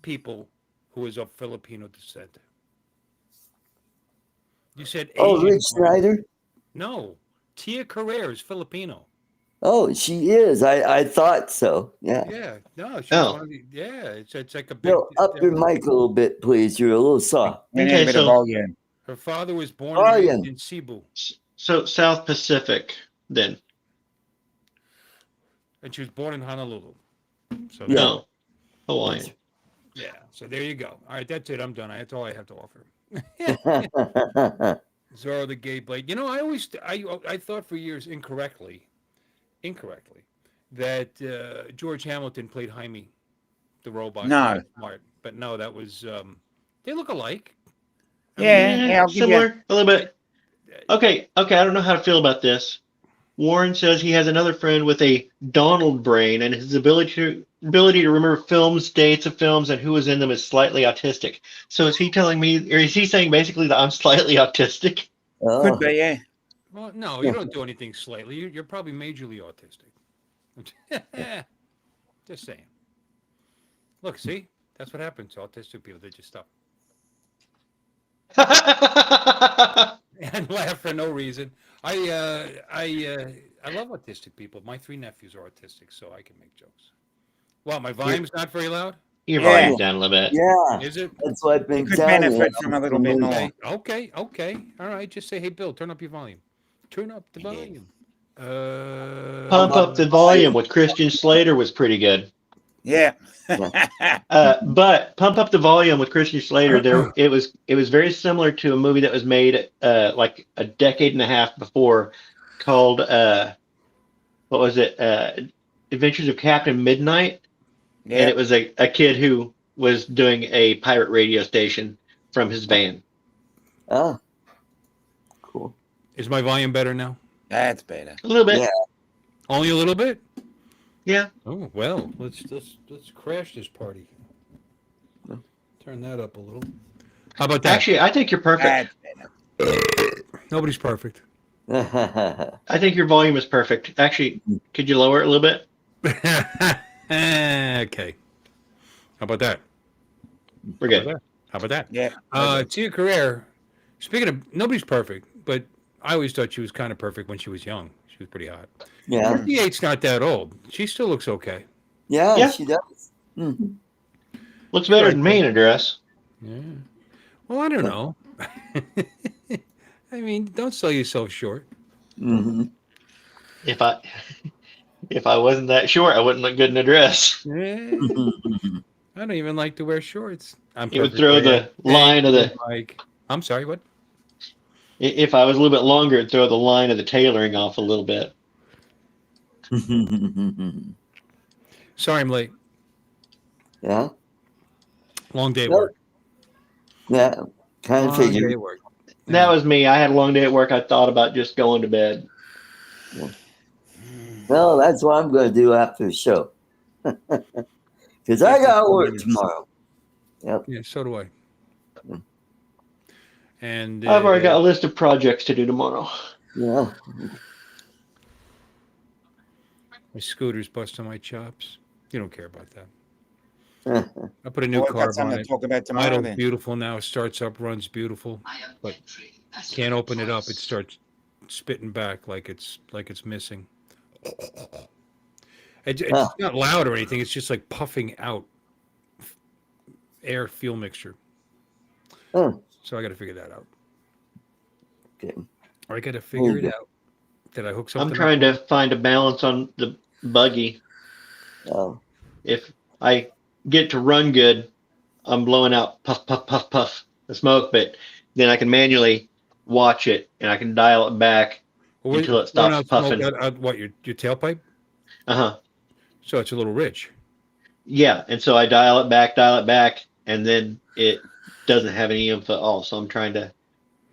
people who is of Filipino descent. You said Asian. Oh, Rich Snyder? No. Tia Carrere is Filipino. Oh, she is. I thought so. Yeah. Yeah. No. She's one of the, it's like a big. Bill, up your mic a little bit, please. You're a little soft. Okay, so her father was born in Cebu. So South Pacific, then. And she was born in Honolulu. So no, Hawaiian. Yeah. So there you go. All right, that's it. I'm done. That's all I have to offer. Zorro the Gay Blade. You know, I thought for years incorrectly, that George Hamilton played Jaime, the robot. No. Smart. But no, that was they look alike. Similar, a little bit. Okay. I don't know how to feel about this. Warren says he has another friend with a Donald brain, and his ability to remember films, dates of films, and who was in them is slightly autistic. So is he telling me, or is he saying basically that I'm slightly autistic? Could be, yeah. Well, no, you don't do anything slightly. You're probably majorly autistic. Just saying. Look, see, that's what happens to autistic people. They just stop and laugh for no reason. I love autistic people. My 3 nephews are autistic, so I can make jokes. Well, my volume's not very loud. Your volume's down a little bit. Yeah. Is it? That's what I've been You could telling benefit you. from a little bit more. Okay. All right. Just say, hey, Bill, turn up your volume. Turn up the volume. Pump Up the Volume with Christian Slater was pretty good. Yeah. But Pump Up the Volume with Christian Slater, it was very similar to a movie that was made like a decade and a half before called what was it? Adventures of Captain Midnight. Yeah. And it was a kid who was doing a pirate radio station from his van. Oh, cool. Is my volume better now? That's better. A little bit. Yeah. Only a little bit? Yeah. Oh, well, let's crash this party. Turn that up a little. How about that? Actually, I think you're perfect. Nobody's perfect. I think your volume is perfect. Actually, could you lower it a little bit? Okay. How about that? We're good. How about that? Yeah. Tia Carrere, speaking of, nobody's perfect, but I always thought she was kind of perfect when she was young. She was pretty hot. Yeah. 58's not that old. She still looks okay. Yeah, she does. Mm-hmm. Looks better than me in a dress. Yeah. Well, I don't know. I mean, don't sell yourself short. Mm-hmm. If I wasn't that short, I wouldn't look good in a dress. Yeah. I don't even like to wear shorts. It would throw the line of the. Like, I'm sorry, what? If I was a little bit longer, it'd throw the line of the tailoring off a little bit. Sorry, I'm late. Yeah. Long day at work. Yeah, kind of figured. That was me. I had a long day at work. I thought about just going to bed. Well, that's what I'm going to do after the show. Because I got to work tomorrow. Yep. Yeah, so do I. And I've already got a list of projects to do tomorrow. Yeah. My scooter's busting my chops. You don't care about that. I put a new carb on it. Talk about tomorrow, Idle's then. beautiful now. Starts up, runs beautiful, but can't open it up. It starts spitting back like it's missing. It's not loud or anything. It's just like puffing out air fuel mixture. So I got to figure that out. Okay. Or I got to figure it out. Did I hook something? I'm trying to find a balance on the buggy. Oh. If I get to run good, I'm blowing out puff, puff, puff, puff the smoke, but then I can manually watch it and I can dial it back until it stops puffing. What, your tailpipe? Uh-huh. So it's a little rich. Yeah, and so I dial it back, and then it doesn't have any info at all. So I'm trying to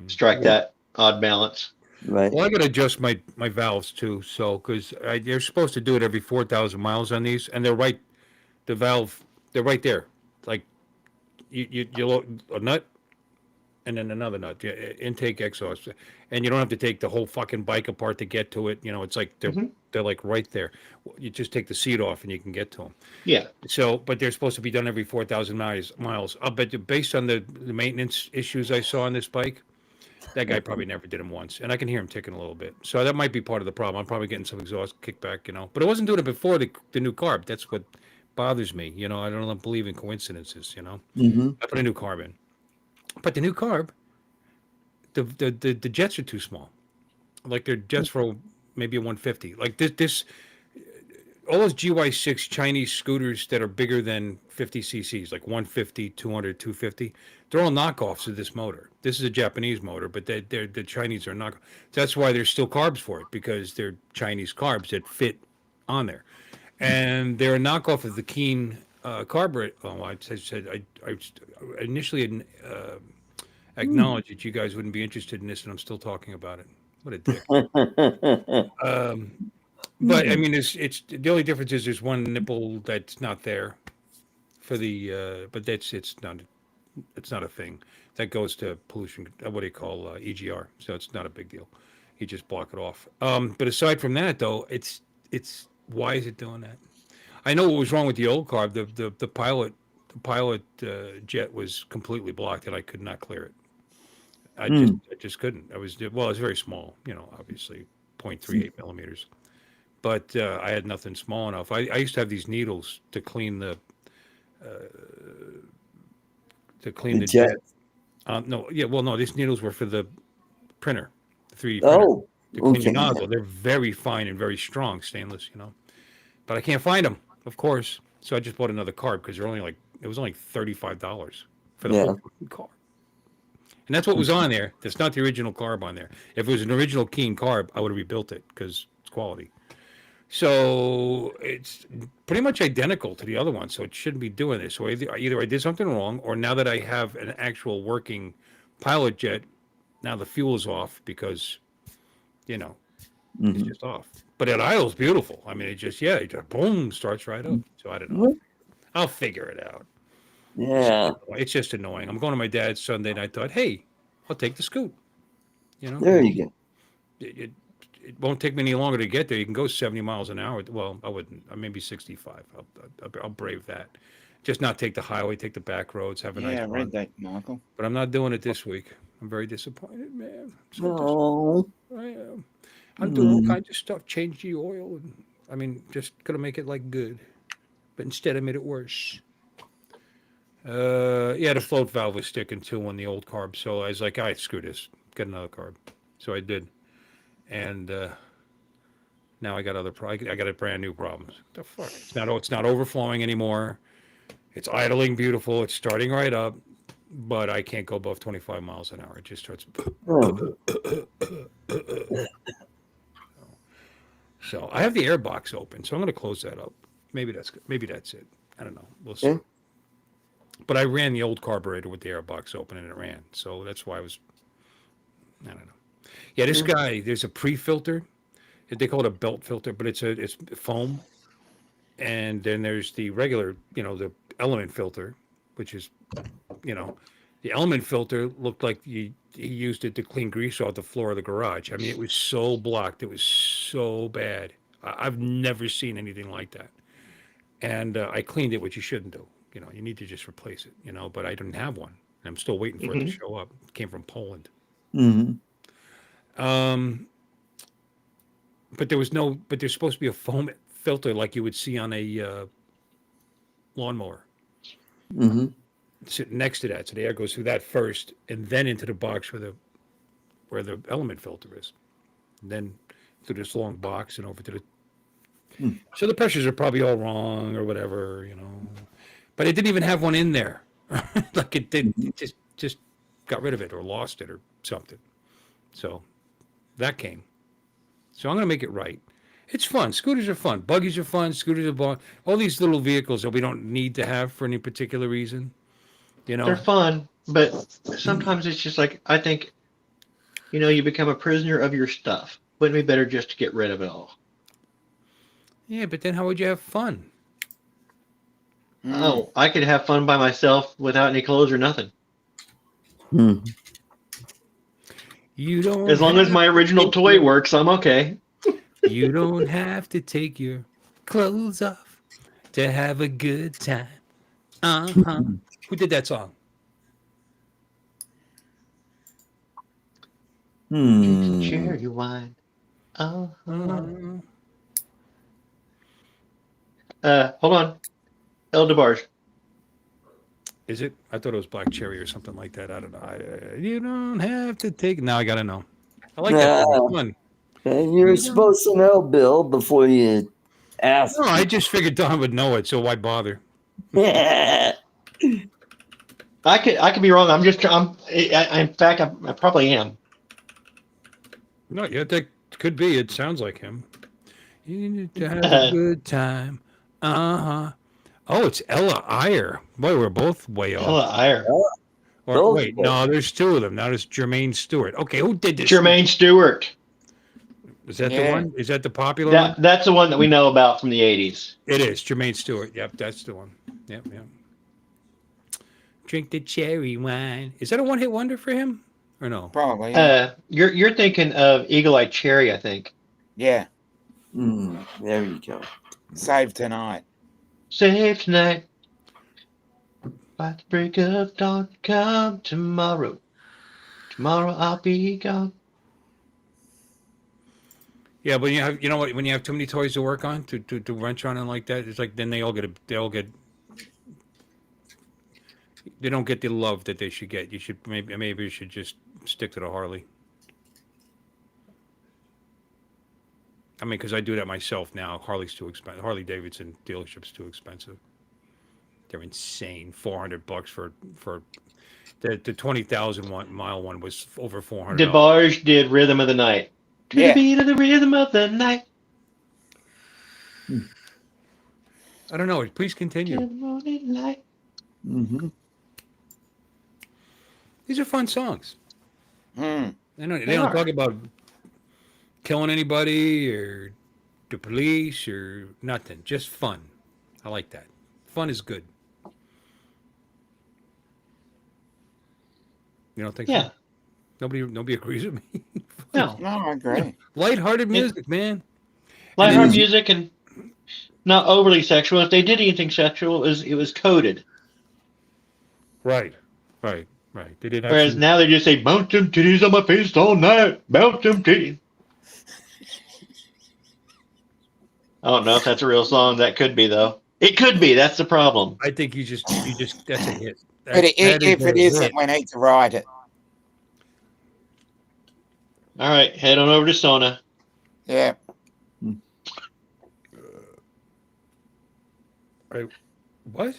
strike that odd balance. Right. Well, I got to adjust my valves too. So because they're supposed to do it every 4,000 miles on these, and they're right. The valve, they're right there. Like you load a nut, and then another nut, intake, exhaust, and you don't have to take the whole fucking bike apart to get to it. You know, it's like they're like right there. You just take the seat off and you can get to them. Yeah. So, but they're supposed to be done every 4,000 miles. But based on the maintenance issues I saw on this bike, that guy probably never did them once, and I can hear him ticking a little bit. So that might be part of the problem. I'm probably getting some exhaust kickback, you know. But I wasn't doing it before the new carb. That's what bothers me, you know. I don't believe in coincidences, you know. I put a new carb in, but the new carb, the jets are too small. Like they're jets for maybe a 150. Like this all those GY6 Chinese scooters that are bigger than 50 cc's, like 150, 200, 250, they're all knockoffs of this motor. This is a Japanese motor, but the Chinese are knockoffs. That's why there's still carbs for it, because they're Chinese carbs that fit on there. And they're a knockoff of the Keen carburetor. Oh, I initially acknowledged that you guys wouldn't be interested in this, and I'm still talking about it. What a dick. But I mean, it's the only difference is there's one nipple that's not there for the, but it's not a thing that goes to pollution. What do you call EGR? So it's not a big deal. You just block it off. But aside from that, though, it's why is it doing that? I know what was wrong with the old carb. The pilot jet was completely blocked, and I could not clear it. I just couldn't. It was very small, you know, obviously 0.38 millimeters. But I had nothing small enough. I used to have these needles to clean the jet. No, these needles were for the printer, the 3D printer, to clean the nozzle. They're very fine and very strong, stainless, you know. But I can't find them, of course. So I just bought another carb because it was only $35 for the whole carb. And that's what was on there. That's not the original carb on there. If it was an original Keen carb, I would have rebuilt it because it's quality. So it's pretty much identical to the other one. So it shouldn't be doing this. So either I did something wrong, or now that I have an actual working pilot jet, now the fuel is off because, you know, it's just off. But it idles beautiful. I mean, it just boom, starts right up. So I don't know. I'll figure it out. Yeah. It's just annoying. I'm going to my dad's Sunday, and I thought, hey, I'll take the scoot. There you go. It won't take me any longer to get there. You can go 70 miles an hour. Well, I wouldn't. Maybe 65. I'll brave that. Just not take the highway, take the back roads, have a nice I run. read that, Michael. But I'm not doing it this week. I'm very disappointed, man. No. I am. I'm doing all kinds of stuff. Change the oil. Just gonna make it like good. But instead, I made it worse. The float valve was sticking too on the old carb. So I was like, all right, screw this. Get another carb. So I did. And now I got I got a brand new problem. What the fuck? It's not overflowing anymore. It's idling beautiful. It's starting right up, but I can't go above 25 miles an hour. It just starts. So I have the air box open, so I'm going to close that up. Maybe that's good. Maybe that's it. I don't know. We'll see. But I ran the old carburetor with the air box open, and it ran. So that's why I don't know. Yeah, this guy, there's a pre-filter. They call it a belt filter, but it's foam. And then there's the regular, the element filter, which is, the element filter looked like he used it to clean grease off the floor of the garage. It was so blocked. It was so bad. I've never seen anything like that. And I cleaned it, which you shouldn't do. You need to just replace it, but I didn't have one. I'm still waiting for it to show up. It came from Poland. Mm-hmm. But there's supposed to be a foam filter like you would see on a lawnmower. Mm-hmm. Sitting next to that, so the air goes through that first, and then into the box where the element filter is, and then through this long box and over to the. So the pressures are probably all wrong or whatever, But it didn't even have one in there, like it did. It just got rid of it or lost it or something. So that came. So I'm going to make it right. It's fun. Scooters are fun. Buggies are fun. Scooters are fun. All these little vehicles that we don't need to have for any particular reason. They're fun, but sometimes it's just like, I think, you become a prisoner of your stuff. Wouldn't it be better just to get rid of it all? Yeah, but then how would you have fun? Oh, I could have fun by myself without any clothes or nothing. You don't. As long as my original toy works, I'm okay. You don't have to take your clothes off to have a good time. Who did that song? Drink some cherry wine. Hold on. El DeBarge. Is it? I thought it was Black Cherry or something like that. I don't know. You don't have to take. Now I gotta know. I like that. Fun. You're supposed to know, Bill, before you ask. No, I just figured Don would know it, so why bother? I could be wrong. In fact, I probably am. No, yeah, that could be. It sounds like him. You need to have a good time. Oh, it's Ella Iyer. Boy, we're both way off. Ella Iyer. Or wait, no, there's two of them. Now there's Jermaine Stewart. Okay, who did this? Jermaine Stewart. Is that the one? Is that the popular one? That's the one that we know about from the 80s. It is. Jermaine Stewart. Yep, that's the one. Yep. Drink the cherry wine. Is that a one-hit wonder for him? Or no? Probably. You're thinking of Eagle Eye Cherry, I think. Yeah. There you go. Save tonight. Save tonight. By the break of dawn, come tomorrow. Tomorrow I'll be gone. Yeah, but when you have too many toys to work on, to wrench on and like that, it's like then they don't get the love that they should get. You should maybe you should just stick to the Harley. Because I do that myself now. Harley's too expensive. Harley Davidson dealership's too expensive. They're insane. $400 for the 20,000 mile one was over $400. DeBarge did Rhythm of the Night. To the beat of the rhythm of the night. I don't know. Please continue. Morning light. These are fun songs. They don't talk about killing anybody or the police or nothing. Just fun. I like that. Fun is good. You don't think Yeah. so? Nobody agrees with me. No. No, I agree. Lighthearted music, man. Lighthearted music and not overly sexual. If they did anything sexual, it was coded. Right. They didn't Whereas actually. now they just say, bounce them titties on my face all night. Bounce them titties. I don't know if that's a real song. That could be, though. It could be. That's the problem. I think you just that's a hit. But if it isn't, we need to write it. All right, head on over to Sona. Yeah. What?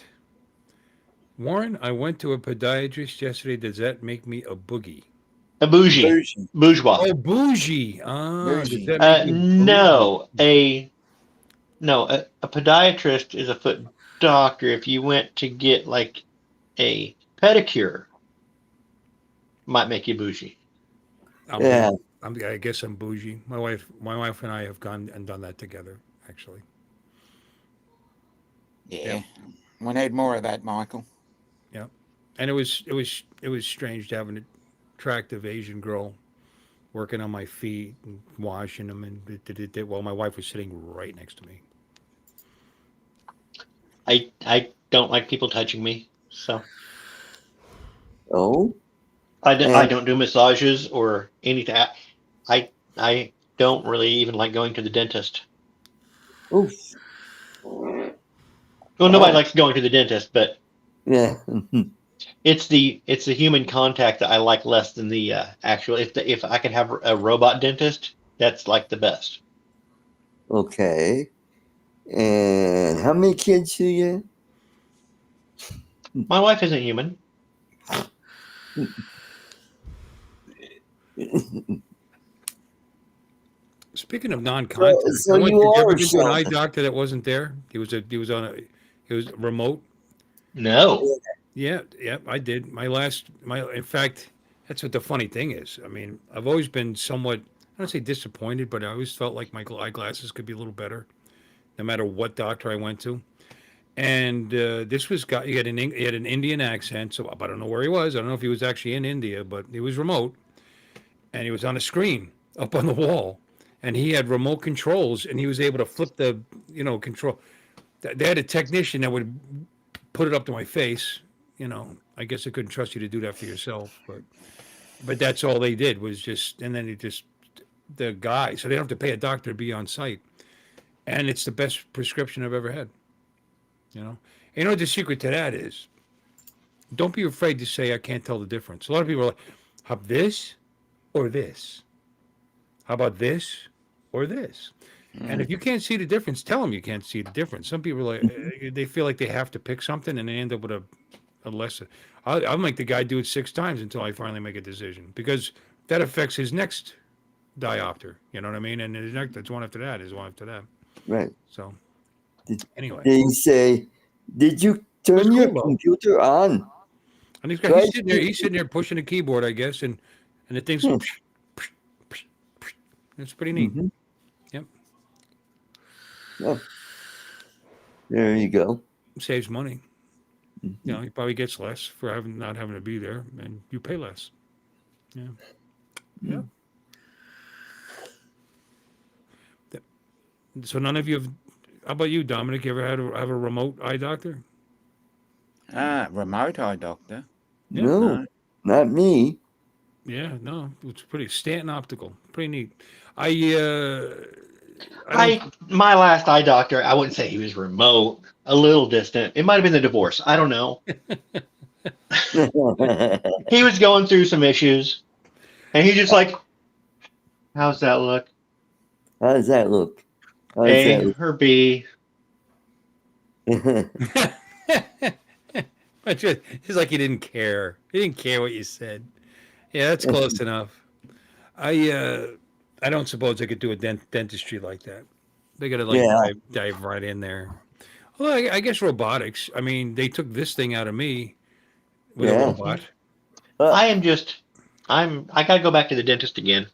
Warren, I went to a podiatrist yesterday. Does that make me a boogie? A bougie. Bourgeois. Oh, bougie. Bougie. No. A podiatrist is a foot doctor. If you went to get like a pedicure, might make you bougie. I guess I'm bougie. My wife and I have gone and done that together, actually. Yeah. We need more of that, Michael. Yeah. And it was strange to have an attractive Asian girl working on my feet and washing them and while my wife was sitting right next to me. I don't like people touching me, so. Oh. I don't do massages or anything. I don't really even like going to the dentist. Oof. Well, nobody likes going to the dentist, but yeah, it's the human contact that I like less than the actual. If I could have a robot dentist, that's like the best. Okay. And how many kids do you? My wife isn't human. Speaking of non-contact, so you ever are been to an eye doctor that wasn't there? He was remote. No. Yeah, I did. In fact, that's what the funny thing is. I mean, I've always been somewhat, I don't say disappointed, but I always felt like my eyeglasses could be a little better, no matter what doctor I went to. And this was guy. He had an Indian accent, so I don't know where he was. I don't know if he was actually in India, but he was remote, and he was on a screen up on the wall, and he had remote controls, and he was able to flip the control. They had a technician that would put it up to my face. I guess I couldn't trust you to do that for yourself, but that's all they did was just, and then the guy, so they don't have to pay a doctor to be on site, and it's the best prescription I've ever had. You know what the secret to that is? Don't be afraid to say I can't tell the difference. A lot of people are like, how about this or this? How about this or this? And if you can't see the difference, tell them you can't see the difference. Some people are like, they feel like they have to pick something and they end up with a lesson. I'll make the guy do it 6 times until I finally make a decision, because that affects his next diopter. You know what I mean? And his next, that's one after that, is one after that. Right. So anyway. They say, did you turn your computer on? And he's sitting there pushing a keyboard, I guess, and the thing's it's pretty neat. Mm-hmm. Yep. Yeah. There you go. Saves money. Mm-hmm. He probably gets less for not having to be there, and you pay less. Yeah. Yeah. So none of you have. How about you, Dominic? You ever have a remote eye doctor? Remote eye doctor? Yeah, no, not me. Yeah, no, it's pretty Stanton Optical, pretty neat. My last eye doctor, I wouldn't say he was remote, a little distant. It might have been the divorce. I don't know. He was going through some issues, and he's just like, "How's that look? How does that look? A or B?" It's like he didn't care. He didn't care what you said. Yeah, that's close enough. I don't suppose they could do a dentistry like that. They got to dive right in there. Well, I guess robotics. I mean, they took this thing out of me with a robot. I got to go back to the dentist again.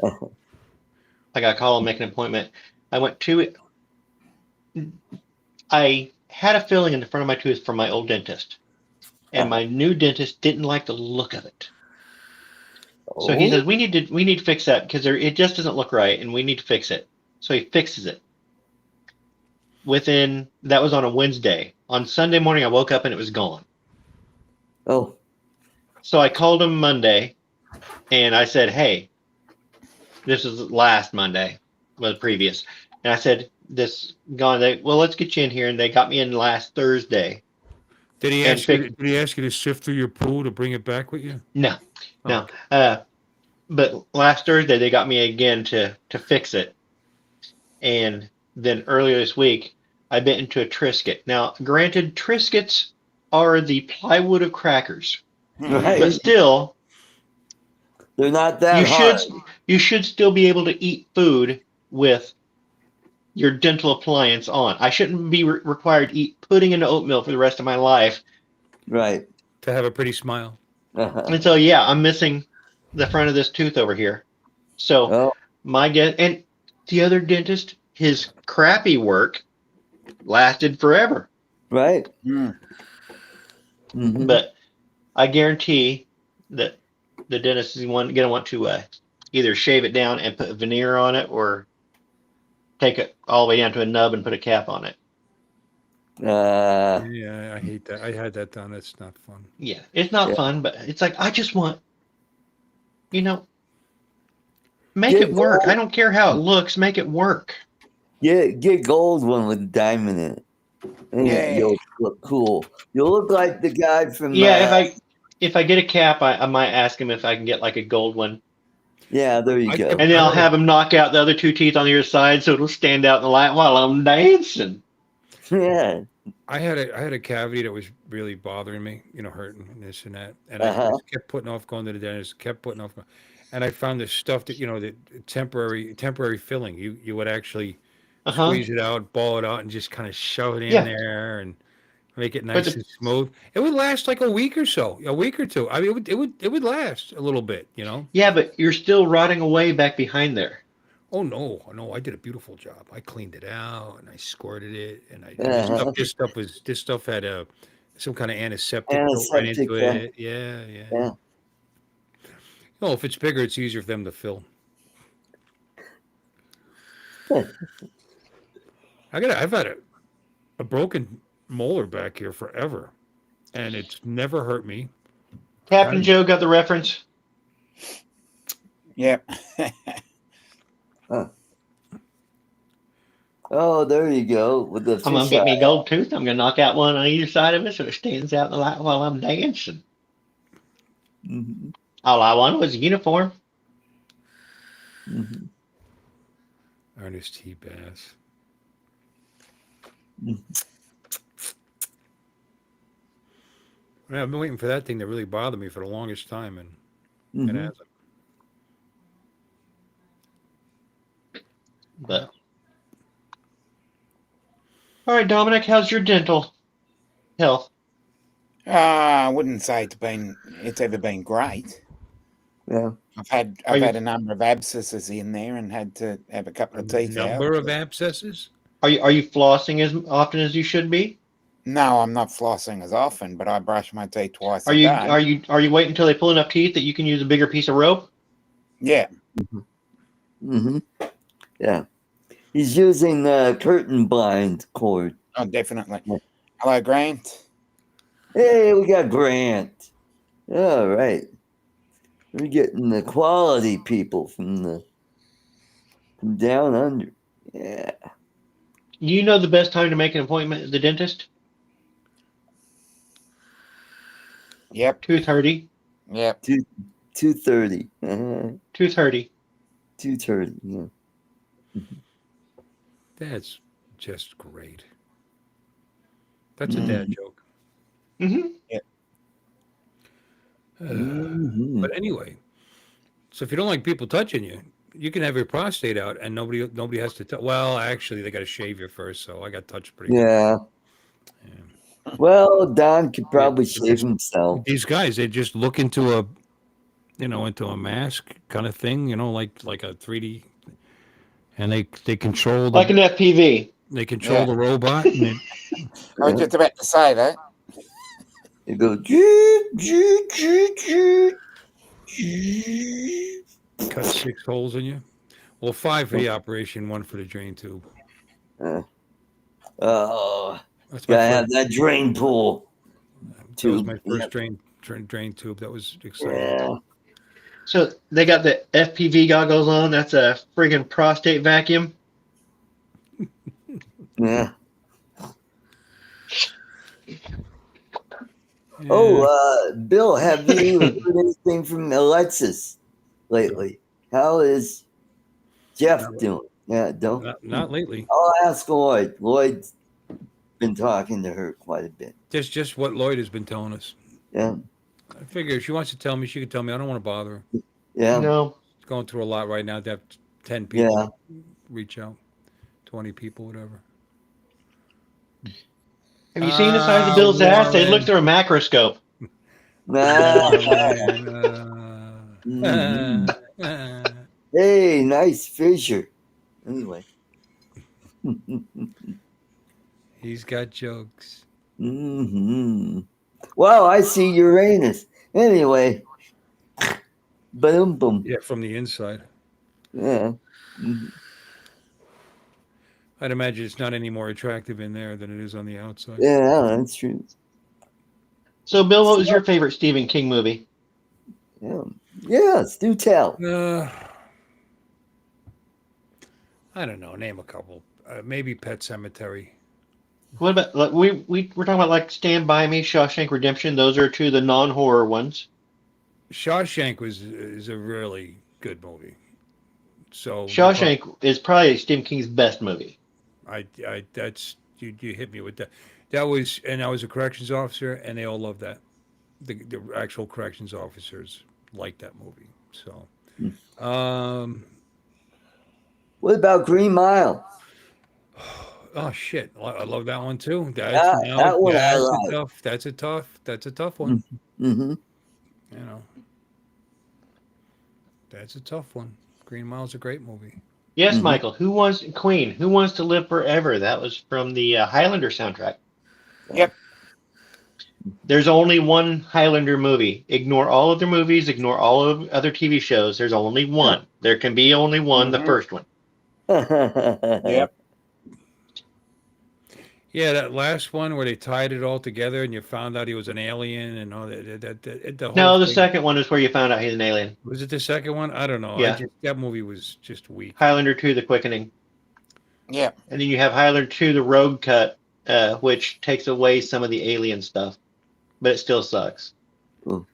I got to call and make an appointment. I went to it. I had a filling in the front of my tooth from my old dentist. and my new dentist didn't like the look of it. So Oh. he says, we need to fix that because it just doesn't look right, and we need to fix it. So he fixes it. That was on a Wednesday. On Sunday morning, I woke up and it was gone. Oh. So I called him Monday, and I said, hey, this is last Monday, well, the previous. And I said, this gone. Well, let's get you in here. And they got me in last Thursday. Did he ask you? Did he ask you to sift through your poo to bring it back with you? No. But last Thursday they got me again to fix it. And then earlier this week, I bit into a Triscuit. Now, granted, Triscuits are the plywood of crackers, Right. but still, they're not that hard. You should still be able to eat food with your dental appliance on. I shouldn't be required to eat pudding into oatmeal for the rest of my life. Right. To have a pretty smile. And so, yeah, I'm missing the front of this tooth over here. So my guess, and the other dentist, his crappy work lasted forever. Right. Mm-hmm. But I guarantee that the dentist is going to want to either shave it down and put veneer on it, or take it all the way down to a nub and put a cap on it. Yeah, I hate that. I had that done. It's not fun. Yeah, it's not fun, but it's like, I just want, make it work. I don't care how it looks. Make it work. Get gold one with a diamond in it. Yeah, you'll look cool. You'll look like the guy from. Yeah, if I get a cap, I might ask him if I can get like a gold one. Yeah, there you go. And then I'll have him knock out the other two teeth on the other side, so it'll stand out in the light while I'm dancing. Yeah. I had a cavity that was really bothering me, hurting and this and that, and I kept putting off going to the dentist. And I found this stuff that the temporary filling. You would actually squeeze it out, ball it out, and just kind of shove it in there and make it nice and smooth. It would last like a week or so, a week or two. I mean, it would last a little bit, Yeah, but you're still rotting away back behind there. Oh no! I did a beautiful job. I cleaned it out and I squirted it, and this stuff had some kind of antiseptic right into it. Yeah. Oh, if it's bigger, it's easier for them to fill. I've had a broken molar back here forever, and it's never hurt me. Captain Joe got the reference. Yep. Oh, there you go. With the I'm gonna get me a gold tooth. I'm gonna knock out one on either side of it so it stands out in the light while I'm dancing. Mm-hmm. All I wanted was a uniform. Mm-hmm. Ernest T. Bass. I've been waiting for that thing to really bother me for the longest time, and it hasn't. But all right, Dominic, how's your dental health? I wouldn't say it's ever been great. Yeah, I've had a number of abscesses in there and had to have a couple of teeth out. Number of abscesses? Are you flossing as often as you should be? No, I'm not flossing as often, but I brush my teeth twice a day. Are you waiting until they pull enough teeth that you can use a bigger piece of rope? Yeah. Yeah. He's using the curtain blind cord. Oh, definitely. Hello, Grant. Hey, we got Grant. All right. We're getting the quality people from down under. Yeah. You know the best time to make an appointment at the dentist? Yep. 2:30. Yep. 2:30. 2:30. 2:30. Yeah. That's just great. That's a dad joke. Yeah. But anyway, so if you don't like people touching you, you can have your prostate out, and nobody has to touch. Well, actually, they got to shave you first, so I got touched pretty good. Yeah. Well, Don could probably shave himself. These guys, they just look into a mask kind of thing, like a 3D, and they control like an FPV. They control the robot. And I was just about to say that. It goes. Cut 6 holes in you. Well, 5 for the operation, 1 for the drain tube. Oh, That's my gotta have first. that drain pool. That was my first drain tube. That was exciting. Yeah. So they got the FPV goggles on. That's a friggin' prostate vacuum. Yeah. Oh, Bill, have you heard anything from Alexis lately? How is Jeff doing? Yeah, don't. Not lately. I'll ask Lloyd. Lloyd's been talking to her quite a bit. Just what Lloyd has been telling us. Yeah. I figure if she wants to tell me, she could tell me. I don't want to bother her. Yeah. No. She's going through a lot right now to have 10 people Yeah. reach out, 20 people, whatever. Have you seen the size of Bill's ass? They look through a macroscope. Hey, nice fissure. Anyway. He's got jokes. Mm-hmm. Well, I see Uranus. Anyway. Boom, boom. Yeah, from the inside. Yeah. Mm-hmm. I'd imagine it's not any more attractive in there than it is on the outside. Yeah, that's true. So, Bill, what was your favorite Stephen King movie? Yeah. Yes, do tell. I don't know. Name a couple. Maybe Pet Cemetery. What about like we're talking about like Stand By Me, Shawshank Redemption? Those are two of the non-horror ones. Shawshank is a really good movie. So Shawshank is probably Stephen King's best movie. That's you hit me with that. That was a corrections officer, and they all loved that. The actual corrections officers liked that movie. So, what about Green Mile? Oh shit! I love that one too. That one I like. That's a tough one. Mm-hmm. You know, that's a tough one. Green Mile's a great movie. Yes, mm-hmm. Michael. Who wants to live forever? That was from the Highlander soundtrack. Yep. There's only one Highlander movie. Ignore all other movies. Ignore all of other TV shows. There's only one. There can be only one. Mm-hmm. The first one. Yep. Yeah, that last one where they tied it all together and you found out he was an alien and all that. The whole thing. Second one is where you found out he's an alien. Was it the second one? I don't know. Yeah. That movie was just weak. Highlander 2, The Quickening. Yeah. And then you have Highlander 2, The Rogue Cut, which takes away some of the alien stuff, but it still sucks. Ooh.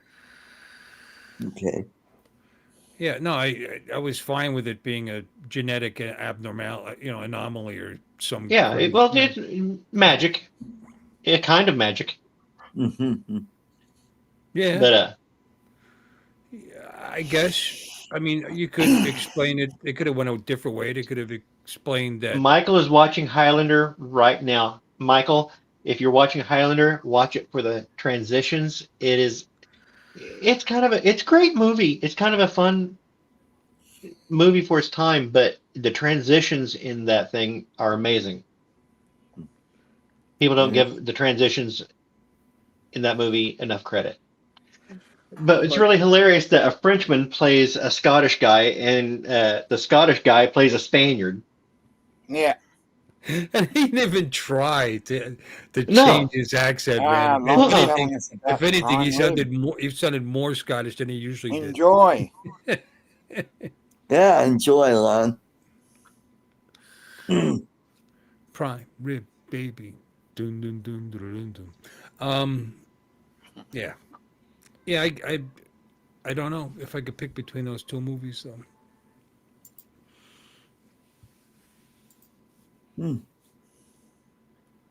Okay. Yeah, no, I was fine with it being a genetic anomaly or some. Yeah, it's magic. Yeah, kind of magic. Mm-hmm. Yeah. But I guess. I mean, you could explain it. It could have went a different way. They could have explained that. Michael is watching Highlander right now. Michael, if you're watching Highlander, watch it for the transitions. It's a great movie. It's kind of a fun movie for its time, but the transitions in that thing are amazing. People don't give the transitions in that movie enough credit. But it's really hilarious that a Frenchman plays a Scottish guy and the Scottish guy plays a Spaniard. Yeah. And he didn't even try to change his accent, man. If anything, he sounded more Scottish than he usually did. Enjoy. Yeah, enjoy, Lon. Prime rib baby. Dun, dun, dun, dun, dun, dun. Yeah. Yeah, I don't know if I could pick between those two movies though.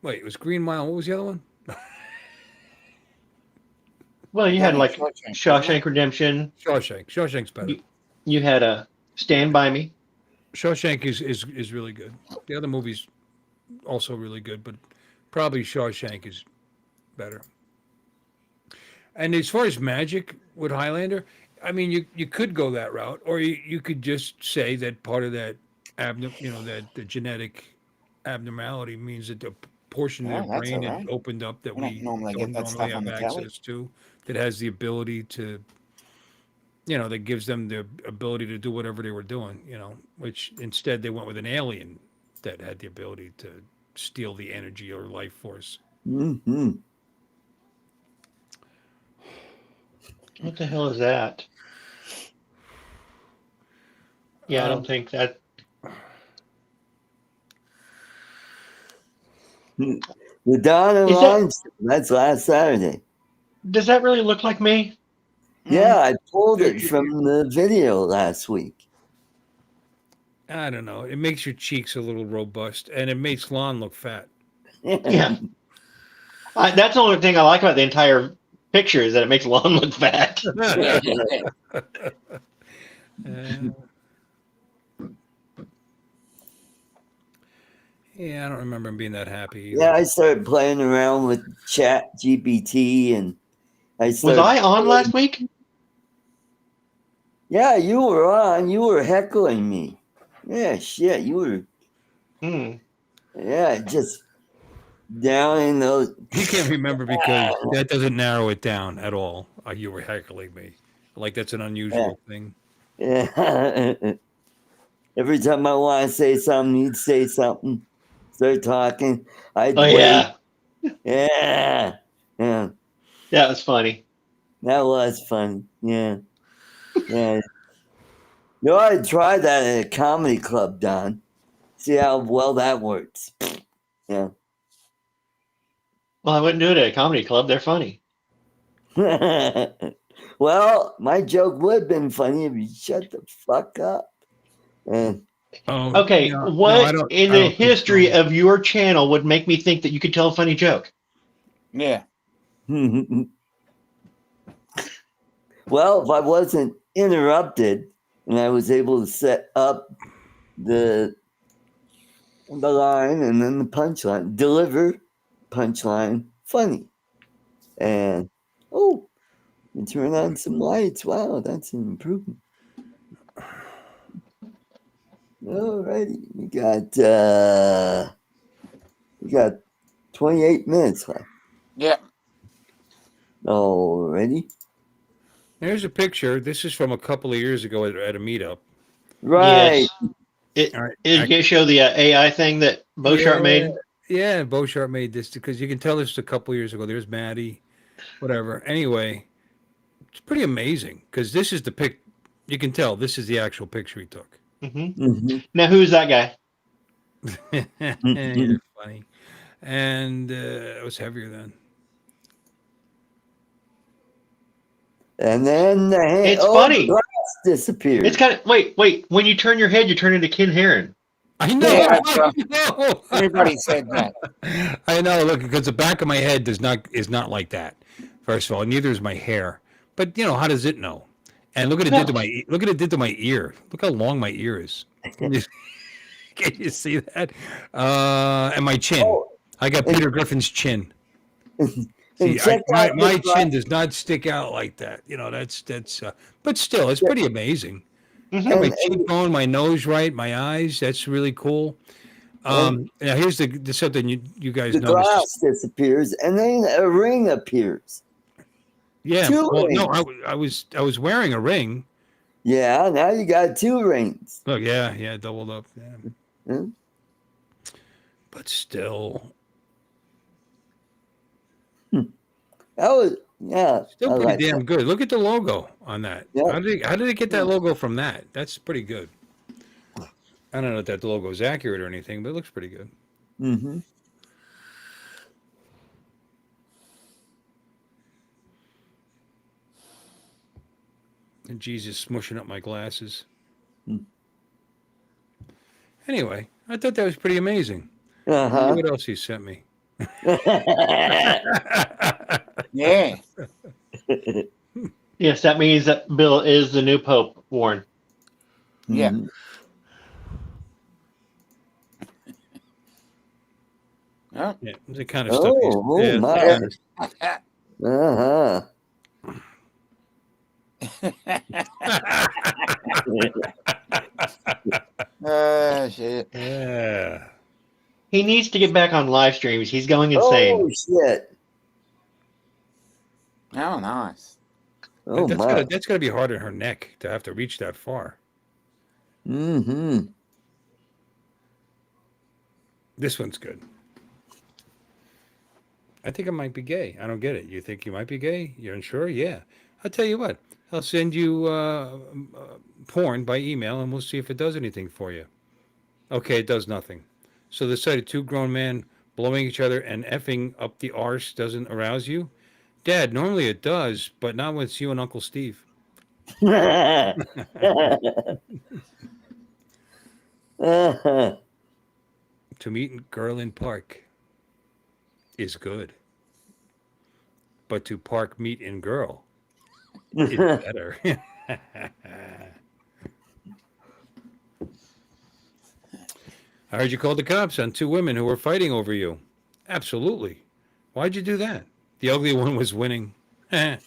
Wait, it was Green Mile. What was the other one? Well, you had like Shawshank Redemption. Shawshank's better. You had a Stand By Me. Shawshank is really good. The other movie's also really good, but probably Shawshank is better. And as far as magic with Highlander, I mean, you could go that route, or you could just say that part of that the genetic abnormality means that the portion of their brain had opened up that we don't normally have access to, that has the ability to, that gives them the ability to do whatever they were doing, which instead they went with an alien that had the ability to steal the energy or life force. Mm-hmm. What the hell is that? Yeah, I don't think that. The Dawn of Line, that's last Saturday. Does that really look like me? Yeah, I pulled it from the video last week. I don't know. It makes your cheeks a little robust, and it makes Lon look fat. Yeah. That's the only thing I like about the entire picture is that it makes Lon look fat. Yeah, I don't remember him being that happy either. Yeah, I started playing around with Chat GPT, and Was I on last week? Yeah, you were on. You were heckling me. Yeah, shit, you were. Yeah, just down in those. He can't remember because that doesn't narrow it down at all. You were heckling me. Like that's an unusual thing. Yeah. Every time I want to say something, you'd say something. Start talking. I'd wait. Yeah. Yeah. Yeah. That was funny. That was fun. Yeah. Yeah. I'd try that at a comedy club, Don. See how well that works. Yeah. Well, I wouldn't do it at a comedy club. They're funny. Well, my joke would have been funny if you shut the fuck up. Okay, what in the history of your channel would make me think that you could tell a funny joke? Yeah. Well, if I wasn't interrupted and I was able to set up the line and then the punchline, deliver punchline funny. And you turn on some lights. Wow, that's an improvement. Alrighty, we got 28 minutes left. Yeah. Alrighty. There's a picture. This is from a couple of years ago at a meetup. Right. Yes. Did you show the AI thing that Beauchart made? Yeah, Beauchart made this because you can tell this was a couple of years ago. There's Maddie, whatever. Anyway, it's pretty amazing because this is the pic. You can tell this is the actual picture he took. Now, who's that guy? You're funny. And it was heavier then. And then the hand, it's funny. The glass disappeared. It's kind of wait. When you turn your head, you turn into Ken Heron. I know. Yeah, I know. Everybody said that. I know. Look, because the back of my head is not like that. First of all, neither is my hair. But how does it know? And look what it did to my ear. Look how long my ear is. Can you see that? And my chin. I got Peter Griffin's chin. See, my chin does not stick out like that. That's. But still, it's pretty amazing. Got my cheekbone, my nose right, my eyes. That's really cool. Now here's the something you guys notice. The glass disappears, and then a ring appears. Yeah. Well, no, I was wearing a ring. Yeah. Now you got 2 rings. Oh yeah, doubled up. Yeah. But still. That was still pretty damn good. Look at the logo on that. Yeah. How did it get that logo from that? That's pretty good. I don't know if that logo is accurate or anything, but it looks pretty good. Mm-hmm. And Jesus smushing up my glasses. Anyway, I thought that was pretty amazing. What else he sent me? Yeah. Yes, that means that Bill is the new Pope, Warren. Yeah. Yeah, the kind of stuff. Shit. Yeah. He needs to get back on live streams. He's going insane. Oh shit! Oh, nice. Oh that's my! gotta be hard on her neck to have to reach that far. Mm-hmm. This one's good. I think I might be gay. I don't get it. You think you might be gay? You're unsure? Yeah. I'll tell you what. I'll send you porn by email, and we'll see if it does anything for you. Okay, it does nothing. So the sight of two grown men blowing each other and effing up the arse doesn't arouse you? Dad, normally it does, but not when it's you and Uncle Steve. To meet a girl in park is good. But to park meet in girl is better. I heard you called the cops on two women who were fighting over you. Absolutely. Why'd you do that? The ugly one was winning. I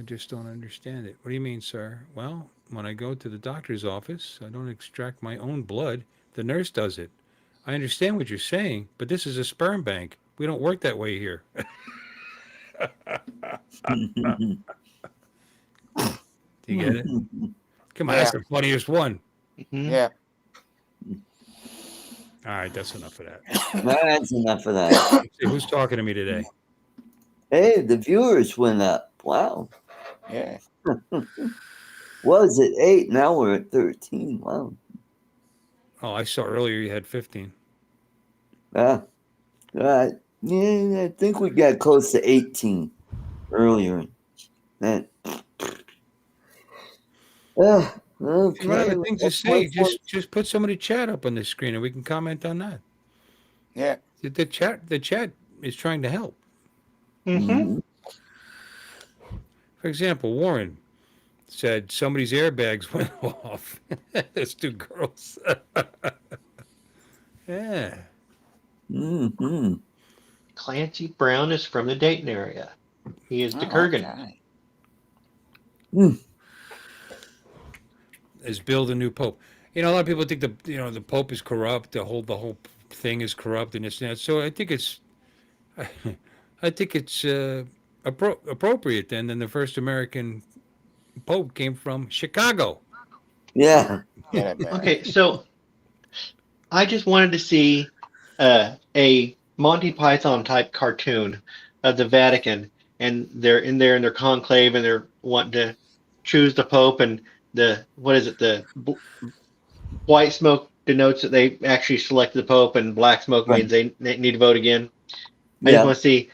just don't understand it. What do you mean, sir? Well, when I go to the doctor's office, I don't extract my own blood. The nurse does it. I understand what you're saying, but this is a sperm bank. We don't work that way here. Do you get it? Come on, that's the funniest one. Mm-hmm. Yeah. All right, that's enough of that. That's enough of that. Let's see, who's talking to me today? Hey, the viewers went up. Wow. Yeah. Was it 8? Now we're at 13. Wow. Oh, I saw earlier you had 15. Yeah. All right. Yeah, I think we got close to 18 earlier. That. Okay. One of the things to say, just put some of the chat up on the screen and we can comment on that. Yeah. The chat is trying to help. Mm-hmm. For example, Warren said somebody's airbags went off. There's two girls. Yeah. Mm-hmm. Clancy Brown is from the Dayton area. He is the Kurgan. Okay. Is Bill the new pope? You know, a lot of people think the pope is corrupt. The whole thing is corrupt and it's not. So I think it's appropriate then. The first American pope came from Chicago. Yeah. Okay, so I just wanted to see a Monty Python type cartoon of the Vatican, and they're in there in their conclave, and they're wanting to choose the Pope, and the white smoke denotes that they actually selected the Pope, and black smoke means they need to vote again. I just want to see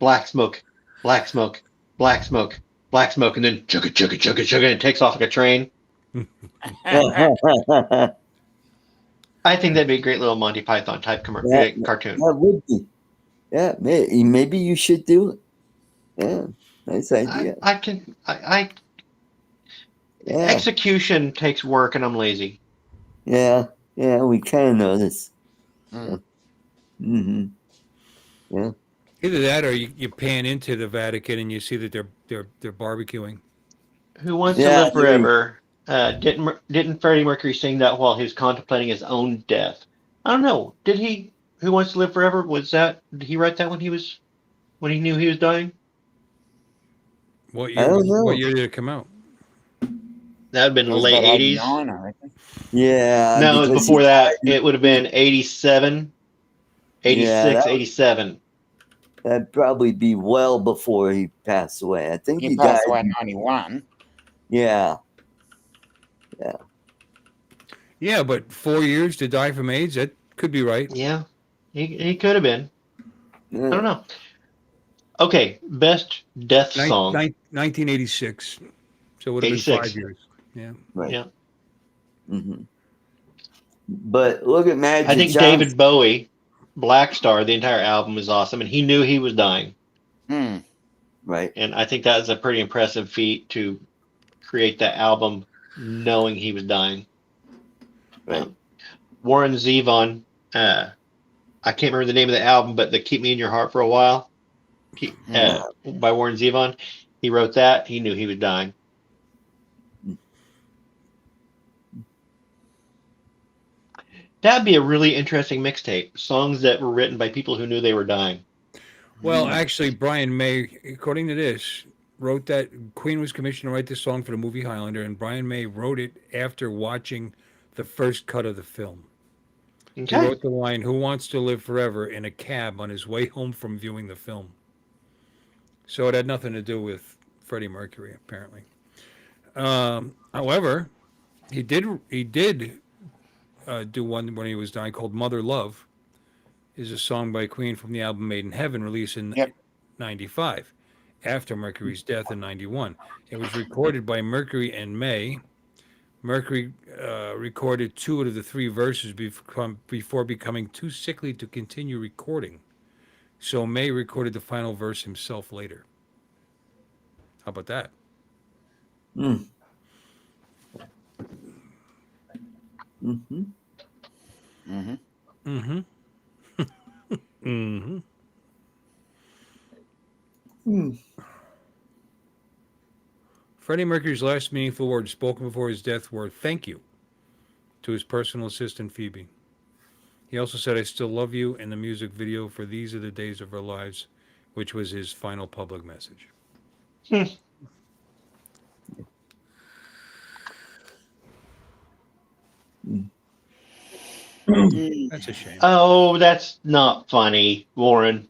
black smoke, black smoke, black smoke, black smoke, and then chugga chugga chugga chugga, and it takes off like a train. I think that'd be a great little Monty Python type cartoon. That would be. Yeah, maybe you should do it. Yeah, nice idea. Execution takes work, and I'm lazy. Yeah, we kind of know this. Mm-hmm. Yeah. Either that, or you pan into the Vatican and you see that they're barbecuing. Who Wants to Live Forever? Didn't Freddie Mercury sing that while he was contemplating his own death? I don't know. Did he? Who Wants to Live Forever? Did he write that when he knew he was dying? What year? What year did it come out? That would have been the late 80s. Yeah. No, it was before that. It would have been 87, 86, 87. That'd probably be well before he passed away. I think he passed away in 91. Yeah. Yeah, but 4 years to die from AIDS, that could be right. Yeah, he could have been. Yeah. I don't know. Okay, best death song. 1986. So it would have been 5 years. Yeah. Right. Yeah. Mm-hmm. But look at Magic I think Johnson. David Bowie, Black Star, the entire album is awesome, and he knew he was dying. Right. And I think that is a pretty impressive feat to create that album knowing he was dying. Right. Warren Zevon, I can't remember the name of the album, but the Keep Me in Your Heart for a While, by Warren Zevon. He wrote that. He knew he was dying. That'd be a really interesting mixtape. Songs that were written by people who knew they were dying. Well, actually, Brian May, according to this, wrote that Queen was commissioned to write this song for the movie Highlander, and Brian May wrote it after watching the first cut of the film. Okay. He wrote the line, "Who wants to live forever?" in a cab on his way home from viewing the film. So it had nothing to do with Freddie Mercury, apparently. However, he did do one when he was dying called "Mother Love." Is a song by Queen from the album Made in Heaven, released in '95, after Mercury's death in '91. It was recorded by Mercury and May. Mercury recorded 2 out of the 3 verses before becoming too sickly to continue recording. So May recorded the final verse himself later. How about that? Mm. Mm-hmm. Mm-hmm. Mm-hmm. Mm-hmm. Mm. Freddie Mercury's last meaningful words spoken before his death were "thank you" to his personal assistant Phoebe. He also said, "I still love you" in the music video for "These Are the Days of Our Lives," which was his final public message. That's a shame. Oh, that's not funny, Warren.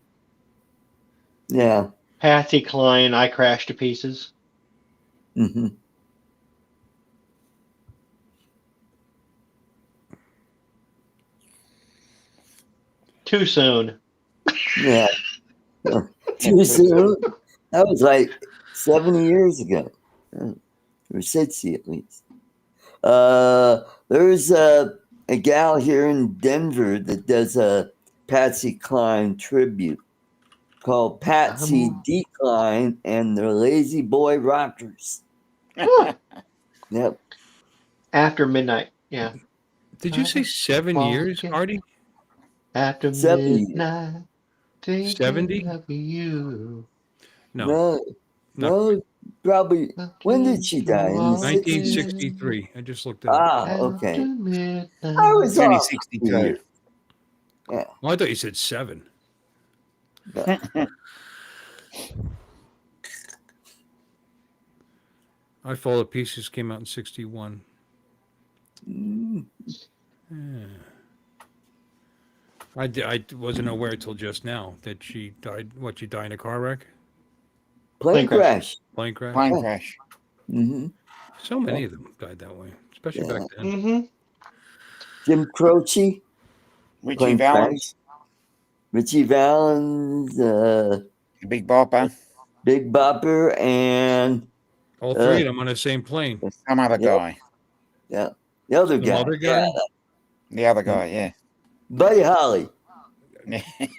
Yeah. Patsy Cline, I crashed to pieces. Mm-hmm. Too soon. Yeah. Too soon. That was like 70 years ago, or 60 at least. There's a gal here in Denver that does a Patsy Cline tribute called Patsy Decline and the Lazy Boy Rockers. Yep. After midnight. Yeah. Did you say 7 years, Artie? After 70 midnight. 70? Of you. No, probably. When did she die? In the 60s? 1963. I just looked it up. Okay. I was off 62. Yeah. Well, I thought you said 7. I Fall to Pieces came out in 61. Yeah. I wasn't aware until just now that she died. What, she died in a car wreck? Plane crash. Plane crash? Plane crash. Mm-hmm. So many of them died that way, especially back then. Mm-hmm. Jim Croce. Richie Valens. Richie Valens. Big Bopper. Big Bopper and... All 3 of them on the same plane. Some other guy. Yeah. The other guy. Other guy? Yeah. The other guy, yeah. Buddy Holly.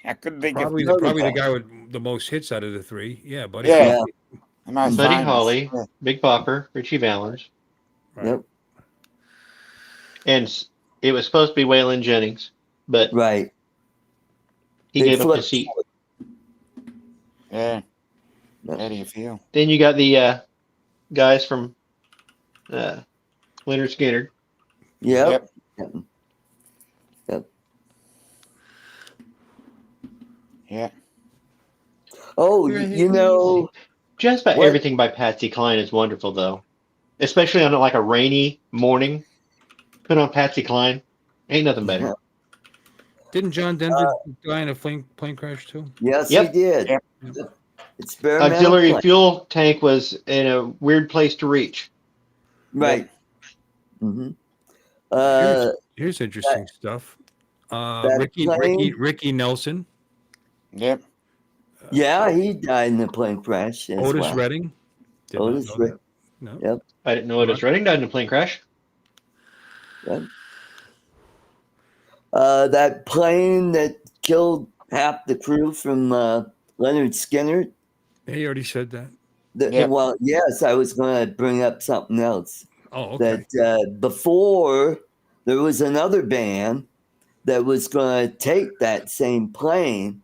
I couldn't think probably of the guy with the most hits out of the 3. Yeah, Buddy. Yeah. Buddy Holly, Big Bopper, Richie Valens. Right. Yep. And it was supposed to be Waylon Jennings, but he gave up his seat. Yeah. How do you feel? Then you got the guys from Leonard Skinner. Yep. Yeah. Oh, you know, just about everything by Patsy Cline is wonderful, though. Especially on like a rainy morning. Put on Patsy Cline. Ain't nothing better. Didn't John Denver die in a plane crash too? Yes, he did. Yep. Auxiliary fuel tank was in a weird place to reach. Right. Mm-hmm. Here's interesting stuff. Ricky Nelson. Yep. Yeah, he died in a plane crash. Otis Redding. Otis Redding. No. Yep. I didn't know Otis Redding died in a plane crash. Yep. That plane that killed half the crew from Leonard Skinner. He already said that. Well, yes, I was going to bring up something else. Oh, okay. That before there was another band that was going to take that same plane,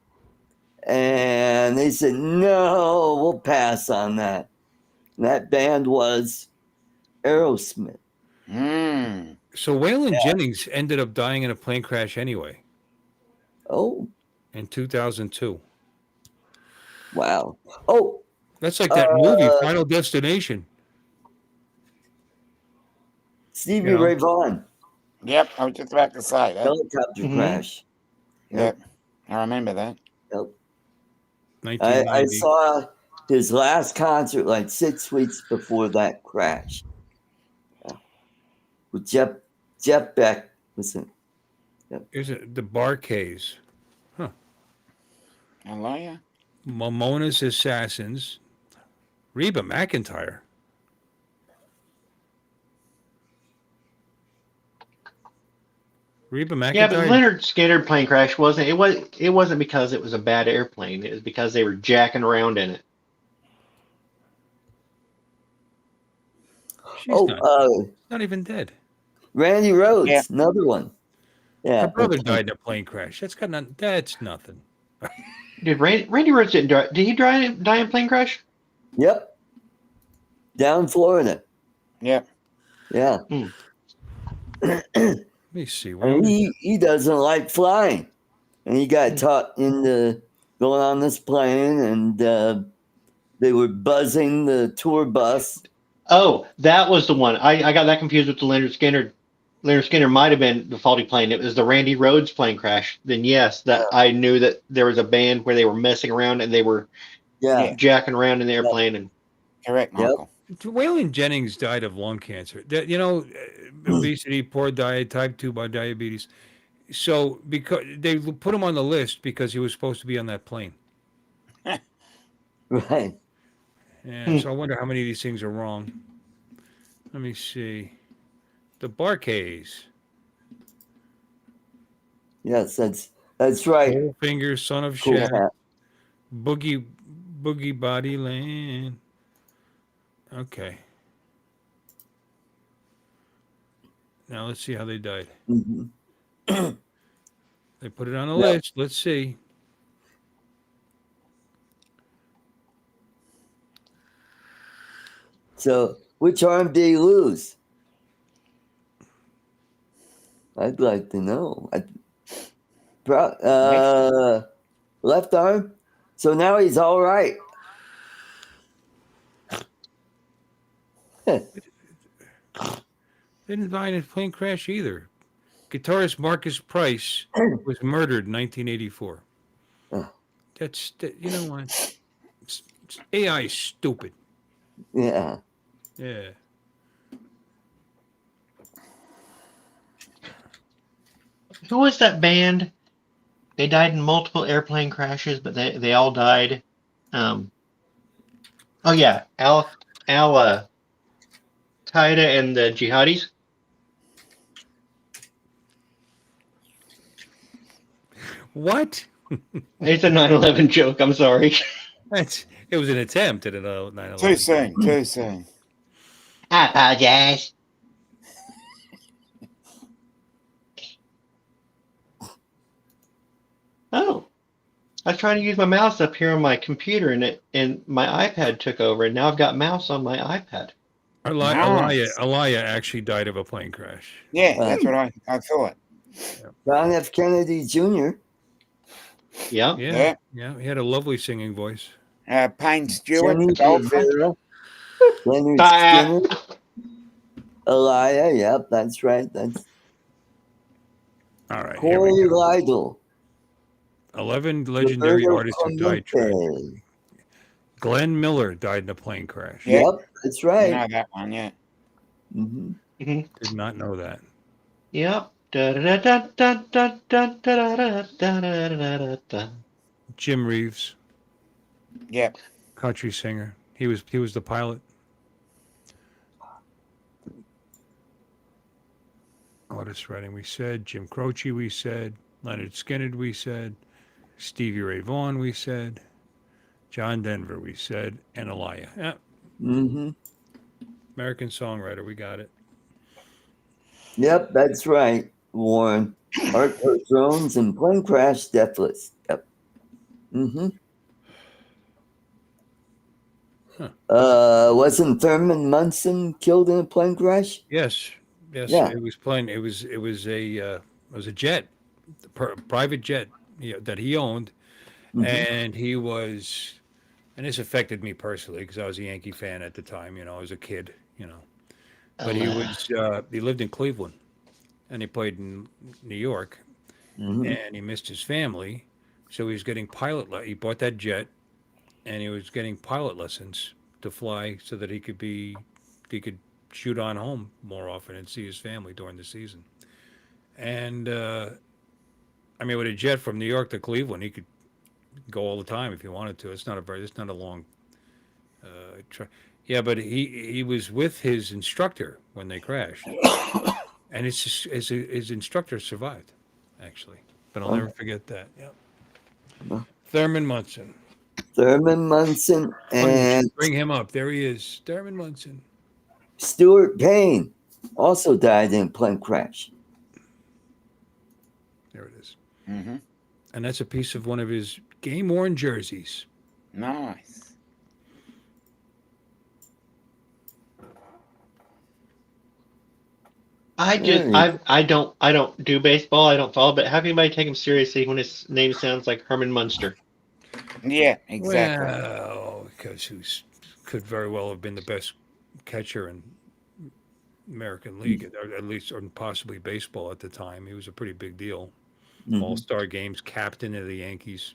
and they said, no, we'll pass on that. And that band was Aerosmith. So Waylon Jennings ended up dying in a plane crash anyway. Oh. In 2002. Wow. Oh. That's like that movie, Final Destination. Stevie Ray Vaughan. Yep, I was just about to say that. Helicopter crash. Yep. I remember that. Yep. 1990. I saw his last concert like 6 weeks before that crash. With Jeff Beck. Listen. Yep. Is it the Barkays? Huh. Alaya? Momona's Assassins. Reba McEntire. Reba McEntire. Yeah, but Leonard Skinner plane crash wasn't. It wasn't because it was a bad airplane. It was because they were jacking around in it. She's not even dead. Randy Rhoads, another one. Yeah, her brother died in a plane crash. That's nothing. Dude, Randy Rhoads didn't die. Did he die in a plane crash? Yep. Down Florida. Yep. Yeah. Let me see. And he doesn't like flying, and he got taught into going on this plane, and they were buzzing the tour bus. Oh, that was the one. I got that confused with the Leonard Skinner. Leonard Skinner might have been the faulty plane. It was the Randy Rhoads plane crash. Then yes, that I knew that there was a band where they were messing around and they were jacking around in the airplane. And correct, Michael. Waylon Jennings died of lung cancer. Obesity, poor diet, type 2 diabetes. So because they put him on the list because he was supposed to be on that plane. Right. Yeah. So I wonder how many of these things are wrong. Let me see. The Barkays. Yes, that's right. Goldfinger, Son of Cool. Shaq, Boogie Body Land. Okay. Now let's see how they died. Mm-hmm. They put it on the list. Let's see. So, which arm did he lose? I'd like to know. Left arm. So now he's all right. Didn't die in a plane crash either. Guitarist Marcus Price was murdered in 1984. You know what? AI is stupid. Yeah. Yeah. who was that band? They died in multiple airplane crashes, but they all died. Oh yeah, Al Qaeda and the Jihadis. What? It's a 9/11 joke. I'm sorry. It was an attempt at a 9/11. Too soon. Too soon. I apologize. Oh, I was trying to use my mouse up here on my computer, and my iPad took over, and now I've got mouse on my iPad. Alaya actually died of a plane crash. Yeah, that's what I thought. John F. Kennedy Jr. Yeah. He had a lovely singing voice. Payne Stewart, Jenny Dolphin. Rivera, Leonard Skinner, Alaya. Yep, that's right. That's all right. Corey Lidle. 11 legendary artists who died tragically. Glenn Miller died in a plane crash. Yep, that's right. I know that one, yeah. Mm-hmm. Mm-hmm. Did not know that. Yep. Jim Reeves. Yep. Country singer. He was the pilot. Otis Redding, we said. Jim Croce, we said. Leonard Skinner, we said. Stevie Ray Vaughan, we said. John Denver, we said. And Alaya. Yeah. Mm-hmm. American songwriter, we got it. Yep, that's right, Warren. ArtCo drones and plane crash death list. Yep. Mm-hmm. Huh. Wasn't Thurman Munson killed in a plane crash? Yes. Yes, Yeah. it was plane. It was a jet, private jet, that he owned, and he was, and this affected me personally because I was a Yankee fan at the time. I was a kid. But he lived in Cleveland, and he played in New York, and he missed his family, so he was getting he bought that jet, and he was getting pilot lessons to fly so that he could shoot on home more often and see his family during the season. And I mean, with a jet from New York to Cleveland, he could go all the time if he wanted to. It's not a long. Yeah, but he was with his instructor when they crashed, and his instructor survived, actually. But I'll never forget that. Yeah. Thurman Munson. Thurman Munson and bring him up. There he is, Thurman Munson. Stuart Payne also died in a plane crash. There it is. And that's a piece of one of his game-worn jerseys. Nice. I don't do baseball. I don't follow, but how can anybody take him seriously when his name sounds like Herman Munster? Yeah, exactly. Well, because he could very well have been the best catcher in American League, or at least, or possibly baseball at the time. He was a pretty big deal. All-Star games, captain of the Yankees.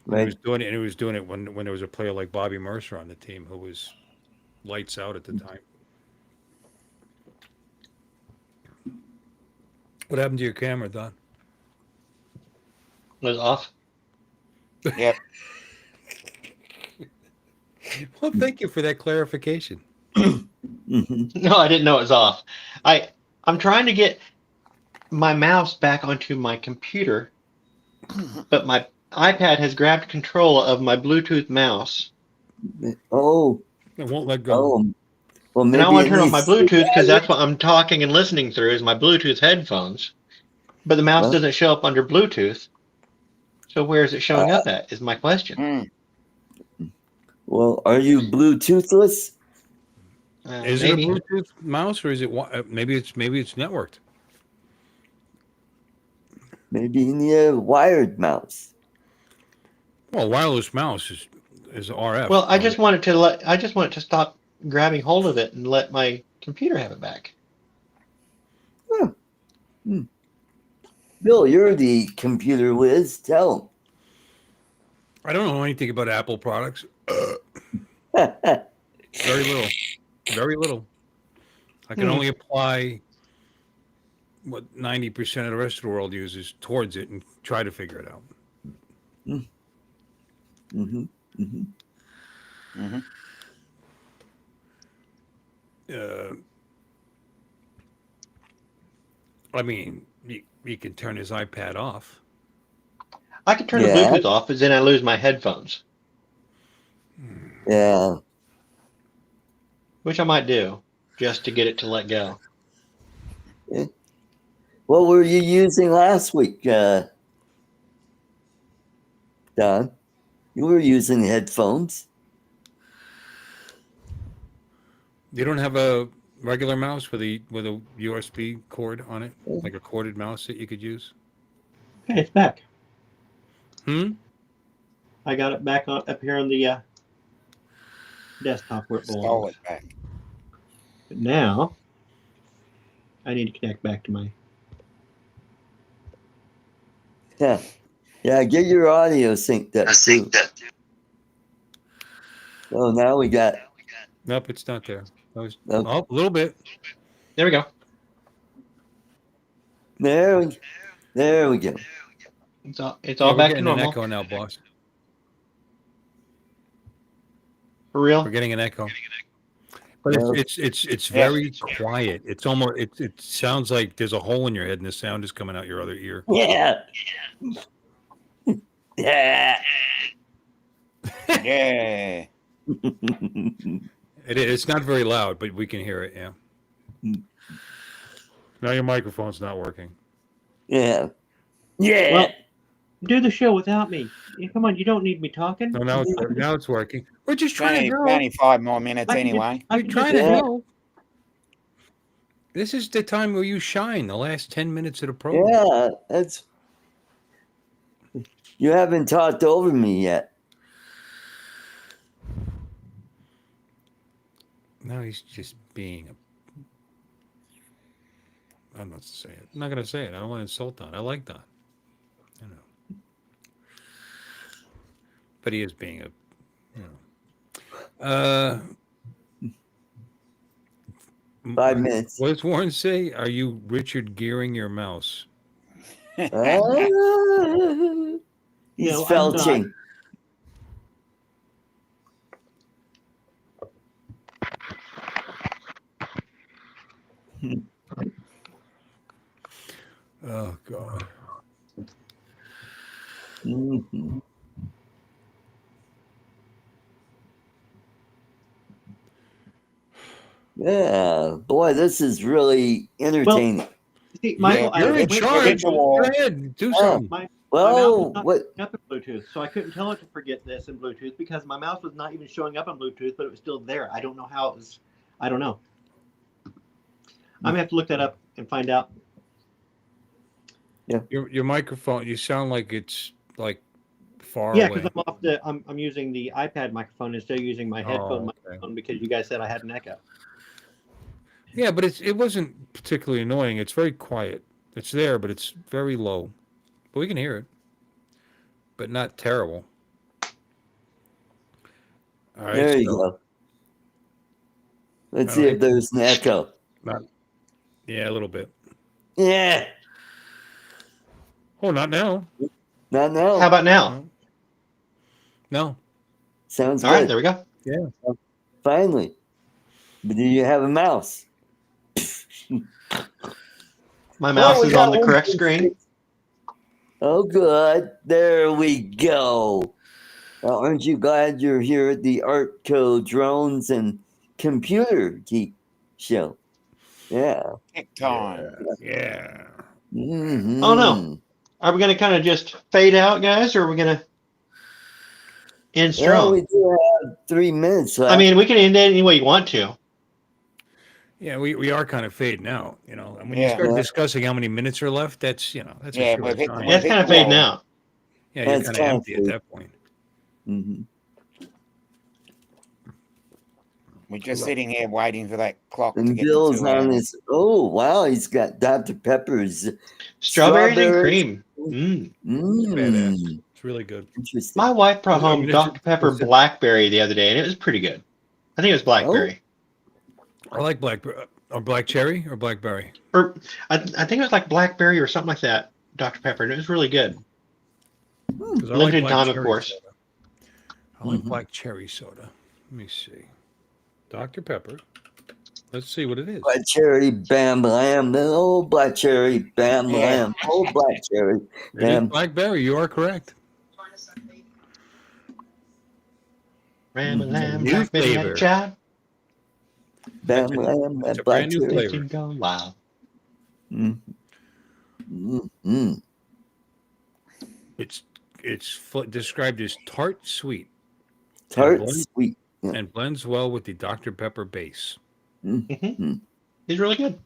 Right. He was doing it, and he was doing it when there was a player like Bobby Mercer on the team who was lights out at the time. What happened to your camera, Don? Was off. Yep. Well, thank you for that clarification. No, I didn't know it was off. I'm trying to get my mouse back onto my computer, but my iPad has grabbed control of my Bluetooth mouse. Oh. It won't let go. Oh. Well, maybe and I want to turn off my Bluetooth because that's what I'm talking and listening through is my Bluetooth headphones. But the mouse doesn't show up under Bluetooth. So where is it showing up at is my question. Well, are you Bluetoothless? Is it a Bluetooth mouse or is it maybe it's networked? Maybe you need a wired mouse. Well, wireless mouse is RF. Well, I just wanted to stop grabbing hold of it and let my computer have it back. Bill, you're the computer whiz. Tell him. I don't know anything about Apple products. Very little. Very little. I can only apply what 90% of the rest of the world uses towards it and try to figure it out. I mean, you can turn his iPad off. I could turn the Bluetooth off, but then I lose my headphones. Yeah. Which I might do, just to get it to let go. Yeah. What were you using last week, Don? You were using headphones. You don't have a regular mouse with a USB cord on it, like a corded mouse that you could use? Okay, it's back. I got it back up here on the desktop where it belongs. Back. But now I need to connect back to my. Yeah. Get your audio synced up too. Oh, now we got. Nope, it's not there. Oh, a little bit. There we go. There we go. It's all back to normal. We're getting an echo now, boss. For real? We're getting an echo. But it's very quiet. It's almost it sounds like there's a hole in your head and the sound is coming out your other ear. Yeah. Yeah. It's not very loud, but we can hear it. Yeah. Now your microphone's not working. Yeah. Well, do the show without me. Come on, you don't need me talking. No, now it's working. We're just trying to help. 25 more minutes anyway. I'm trying to help. This is the time where you shine. The last 10 minutes of the program. Yeah, that's. You haven't talked over me yet. No, he's just being a. I'm not say it. I'm not gonna say it. I don't want to insult Don. I like Don. I know, but he is being a. You know. 5 minutes. What does Warren say? Are you Richard Gearing your mouse? He's No, felching. Oh God. Mm-hmm. Yeah, boy, this is really entertaining. Well, see, Michael, you're in charge. Go ahead, do something. My Well, mouse was not up in Bluetooth, so I couldn't tell it to forget this in Bluetooth because my mouse was not even showing up on Bluetooth, but it was still there. I don't know how it was. I don't know. I'm gonna have to look that up and find out. Yeah. Your microphone. You sound like it's like far Yeah, away. because I'm using the iPad microphone instead of using my headphone microphone because you guys said I had an echo. Yeah, but it wasn't particularly annoying. It's very quiet. It's there, but it's very low. But we can hear it, but not terrible. All right, there you go. Let's see if there's an echo. Yeah, a little bit. Yeah. Oh, not now. Not now. How about now? No. Sounds all good. right. There we go. Yeah. Finally. But do you have a mouse? My mouse is on the correct screen. Oh, good. There we go. Well, aren't you glad you're here at the ArtCo Drones and Computer Geek show? Yeah. Time. Yeah. Mm-hmm. Oh no. Are we going to kind of just fade out, guys, or are we going to end strong? Well, we do have 3 minutes left. I mean, we can end it any way you want to. Yeah, we are kind of fading out, you know. And when you start discussing how many minutes are left, that's a short time. That's kind of fading out. Yeah, you're kind of empty at that point. Mm-hmm. We're just sitting here waiting for that clock and to get Bill's to on his. Oh wow, he's got Dr. Pepper's strawberries and cream. It's really good. Interesting. My wife brought home Dr. Pepper blackberry the other day, and it was pretty good. I think it was blackberry. I like blackberry or black cherry or blackberry. Or I think it was like blackberry or something like that. Dr. Pepper, and it was really good. Limited time, of course. Soda. I like black cherry soda. Let me see. Dr. Pepper. Let's see what it is. Black cherry, bam, lamb. Oh, black cherry, bam, lamb. Oh, black cherry, bam. Blackberry. You are correct. Ram and lamb, new flavor. Bam, lamb. It's a black brand new cherry. flavor. Go wild. It's described as tart sweet. Tart sweet. And blends well with the Dr. Pepper base. He's really good.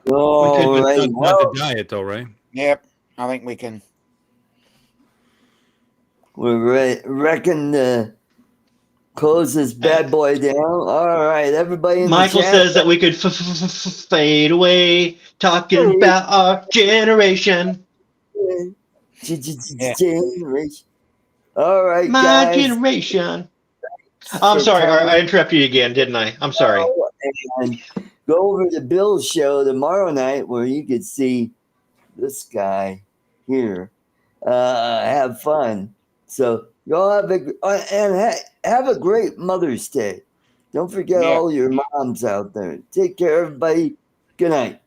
Oh, right. Not the diet, though, right? Yep. I think we can. We're reckon to close this bad boy down. All right, everybody. Michael says that we could fade away, talking about our generation. Generation. All right, my guys. generation. I'm sorry, I interrupted you again, didn't I? I'm sorry. And go over to Bill's show tomorrow night where you could see this guy here. Have fun. So y'all have a great Mother's Day. Don't forget all your moms out there. Take care, everybody. Good night.